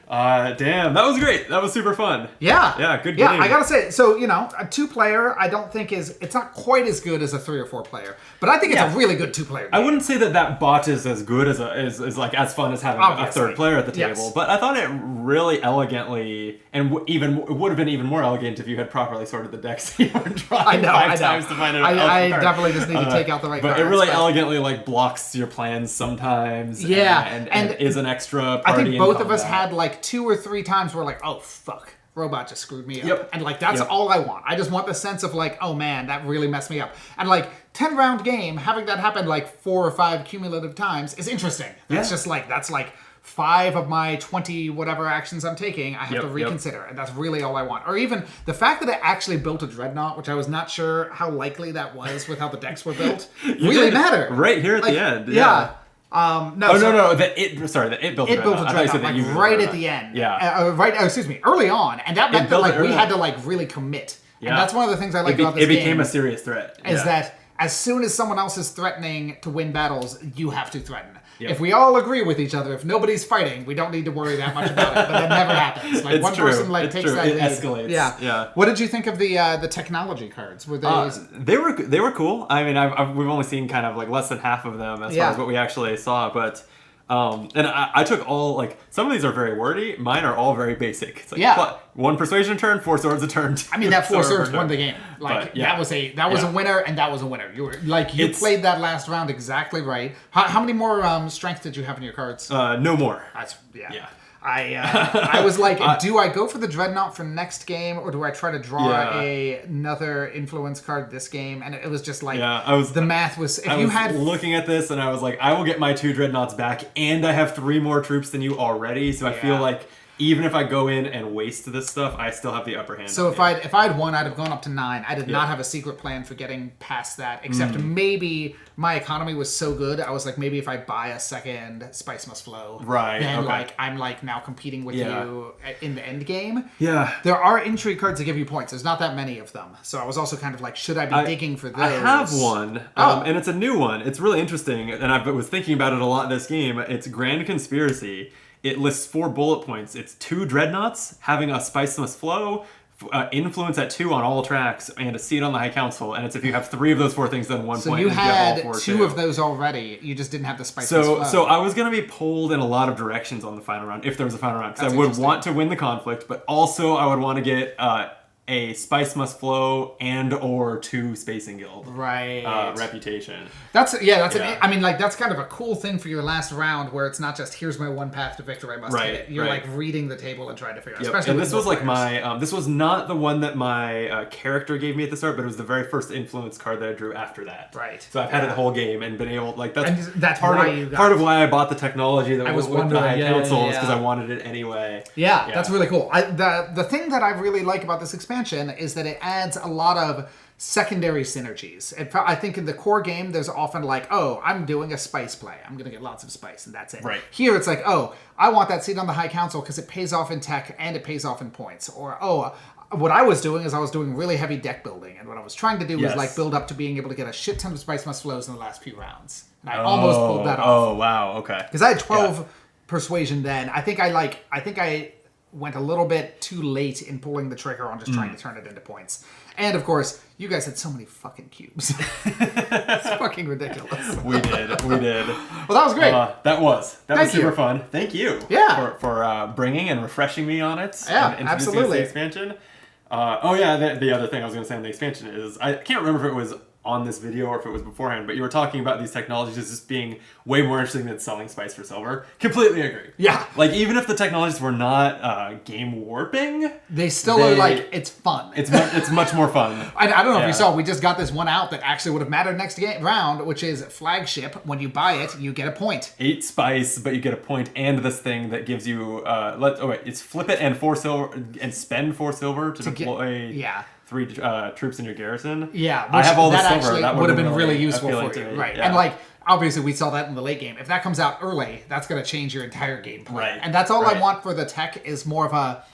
Damn, that was great. That was super fun. Yeah. Yeah, good Yeah, game. I gotta say, so, you know, a 2-player, I don't think it's not quite as good as a 3 or 4 player, but I think it's a really good 2-player game. I wouldn't say that bot is as good as like as fun as having Obviously. a 3rd player at the table, Yes. but I thought it really elegantly, and it would have been even more elegant if you had properly sorted the deck so you weren't trying 5 times to find it. I definitely just need to take out the right but cards. it really elegantly like blocks your plans sometimes. Yeah, and is an extra party. I think in both of us combat. had like 2 or 3 times where like, oh fuck, robot just screwed me up. Yep. And like that's all I want. I just want the sense of like, oh man, that really messed me up. And like 10-round game, having that happen like 4 or 5 cumulative times is interesting. That's just like 5 of my 20 whatever actions I'm taking, I have to reconsider. And that's really all I want. Or even the fact that it actually built a Dreadnought, which I was not sure how likely that was with how the decks were built, really mattered. Right here at the end. Yeah. No. That it built a It built a Dreadnought. Dreadnought, like right at the end. Yeah. Excuse me, early on. And that meant that like we had to like really commit. Yeah. And that's one of the things I like about this game. It became a serious threat. Is that as soon as someone else is threatening to win battles, you have to threaten. Yep. If we all agree with each other, if nobody's fighting, we don't need to worry that much about it. But that never happens. Like It's one true. person like It's takes true. that It lead. escalates. Yeah. What did you think of the technology cards? Were they? They were cool. I mean, we've only seen kind of like less than half of them as far as what we actually saw, but. And I took all, like, some of these are very wordy. Mine are all very basic. It's like 1 persuasion turn, 4 swords a turn. I mean, that 4 swords won the game. Like, but, that was a winner, and that was a winner. You played that last round exactly right. How many more strength did you have in your cards? No more. Yeah. I was like, do I go for the Dreadnought for next game, or do I try to draw another influence card this game? And it was just like, the math was. If you had looking at this, and I was like, I will get my 2 Dreadnoughts back, and I have 3 more troops than you already. So I feel like even if I go in and waste this stuff, I still have the upper hand. So if I'd won, I'd have gone up to 9. I did not have a secret plan for getting past that, except maybe my economy was so good. I was like, maybe if I buy a second Spice Must Flow, then I'm like now competing with you in the end game. Yeah, there are intrigue cards that give you points. There's not that many of them, so I was also kind of like, should I be digging for those? I have one, and it's a new one. It's really interesting, and I was thinking about it a lot this game. It's Grand Conspiracy. It lists 4 bullet points. It's 2 Dreadnoughts, having a Spice Must Flow, influence at 2 on all tracks, and a seat on the High Council. And it's if you have 3 of those 4 things, then 1 so point. You and had you have all 4 2 too. of those already. You just didn't have the Spice Must Flow. So I was going to be pulled in a lot of directions on the final round, if there was a final round. Because I would want to win the conflict, but also I would want to get a Spice Must Flow and or 2 Spacing Guild reputation. That's I mean, like, that's kind of a cool thing for your last round, where it's not just here's my one path to victory, I must hit it. You're like reading the table and trying to figure out. Especially and this was like my this was not the one that my character gave me at the start, but it was the very first influence card that I drew after that. Right. So I've had it the whole game and been able that's part of why I bought the technology that was with the High Council is because I wanted it anyway. Yeah, that's really cool. The thing that I really like about this expansion is that it adds a lot of secondary synergies. I think in the core game, there's often like, oh, I'm doing a spice play. I'm going to get lots of spice, and that's it. Right. Here, it's like, oh, I want that seat on the High Council because it pays off in tech and it pays off in points. Or, oh, what I was doing is I was doing really heavy deck building, and what I was trying to do was like build up to being able to get a shit ton of Spice Must Flows in the last few rounds. And I almost pulled that off. Oh, wow, okay. Because I had 12 persuasion then. I think I went a little bit too late in pulling the trigger on just trying to turn it into points. And of course, you guys had so many fucking cubes. It's fucking ridiculous. We did. Well, that was great. That was super fun. Thank you. Yeah. For bringing and refreshing me on it. Yeah, and absolutely. The expansion. The other thing I was going to say on the expansion is I can't remember if it was on this video or if it was beforehand, but you were talking about these technologies as just being way more interesting than selling spice for silver. Completely agree. Yeah. Like, even if the technologies were not game warping, they still are like, it's fun. It's much more fun. I don't know if you saw, we just got this one out that actually would have mattered next round, which is Flagship. When you buy it, you get a point. 8 spice, but you get a point, and this thing that gives you it's flip it and 4 silver and spend 4 silver to deploy 3 troops in your garrison. Yeah, I have all the silver. Actually that would have been really useful for you, right? Yeah. And like, obviously, we saw that in the late game. If that comes out early, that's going to change your entire game plan. Right. And that's all I want for the tech is more of a.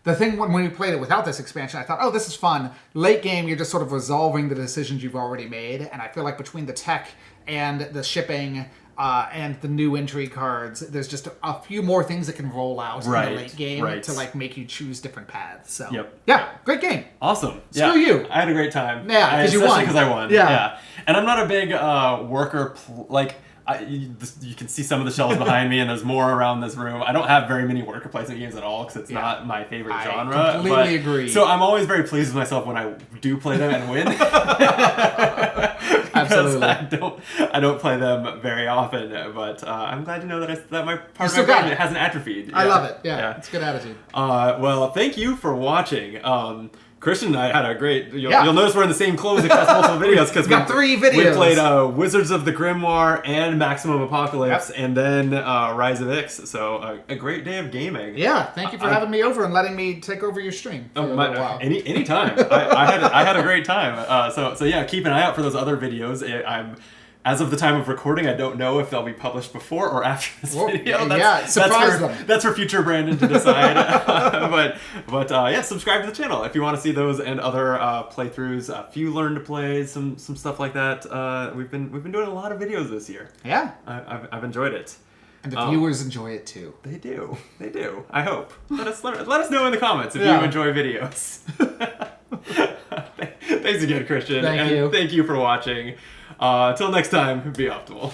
The thing when we played it without this expansion, I thought, oh, this is fun. Late game, you're just sort of resolving the decisions you've already made, and I feel like between the tech and the shipping. And the new intrigue cards, there's just a few more things that can roll out in the late game to like make you choose different paths. So great game. Awesome. Screw you. I had a great time. Yeah, because you won. Because I won. Yeah. And I'm not a big worker. You can see some of the shelves behind me, and there's more around this room. I don't have very many worker placement games at all because it's not my favorite genre. I completely agree. So I'm always very pleased with myself when I do play them and win. Absolutely. I don't play them very often, but I'm glad to know that my part of my brain hasn't atrophied. I love it. Yeah, it's a good attitude. Well, thank you for watching. Christian and I had a great... You'll notice we're in the same clothes across multiple videos because we got 3 videos. We played Wizards of the Grimoire and Maximum Apocalypse and then Rise of Ix. So a great day of gaming. Yeah, thank you for having me over and letting me take over your stream for a little while. Anytime. I had a great time. So yeah, keep an eye out for those other videos. As of the time of recording, I don't know if they'll be published before or after this video. Surprise them. That's for future Brandon to decide. but subscribe to the channel if you want to see those and other playthroughs. If you learn to play some stuff like that, we've been doing a lot of videos this year. Yeah, I've enjoyed it. And the viewers enjoy it too. They do. I hope. Let us know in the comments if you enjoy videos. Thanks again, Christian. Thank you for watching. Till next time, be optimal.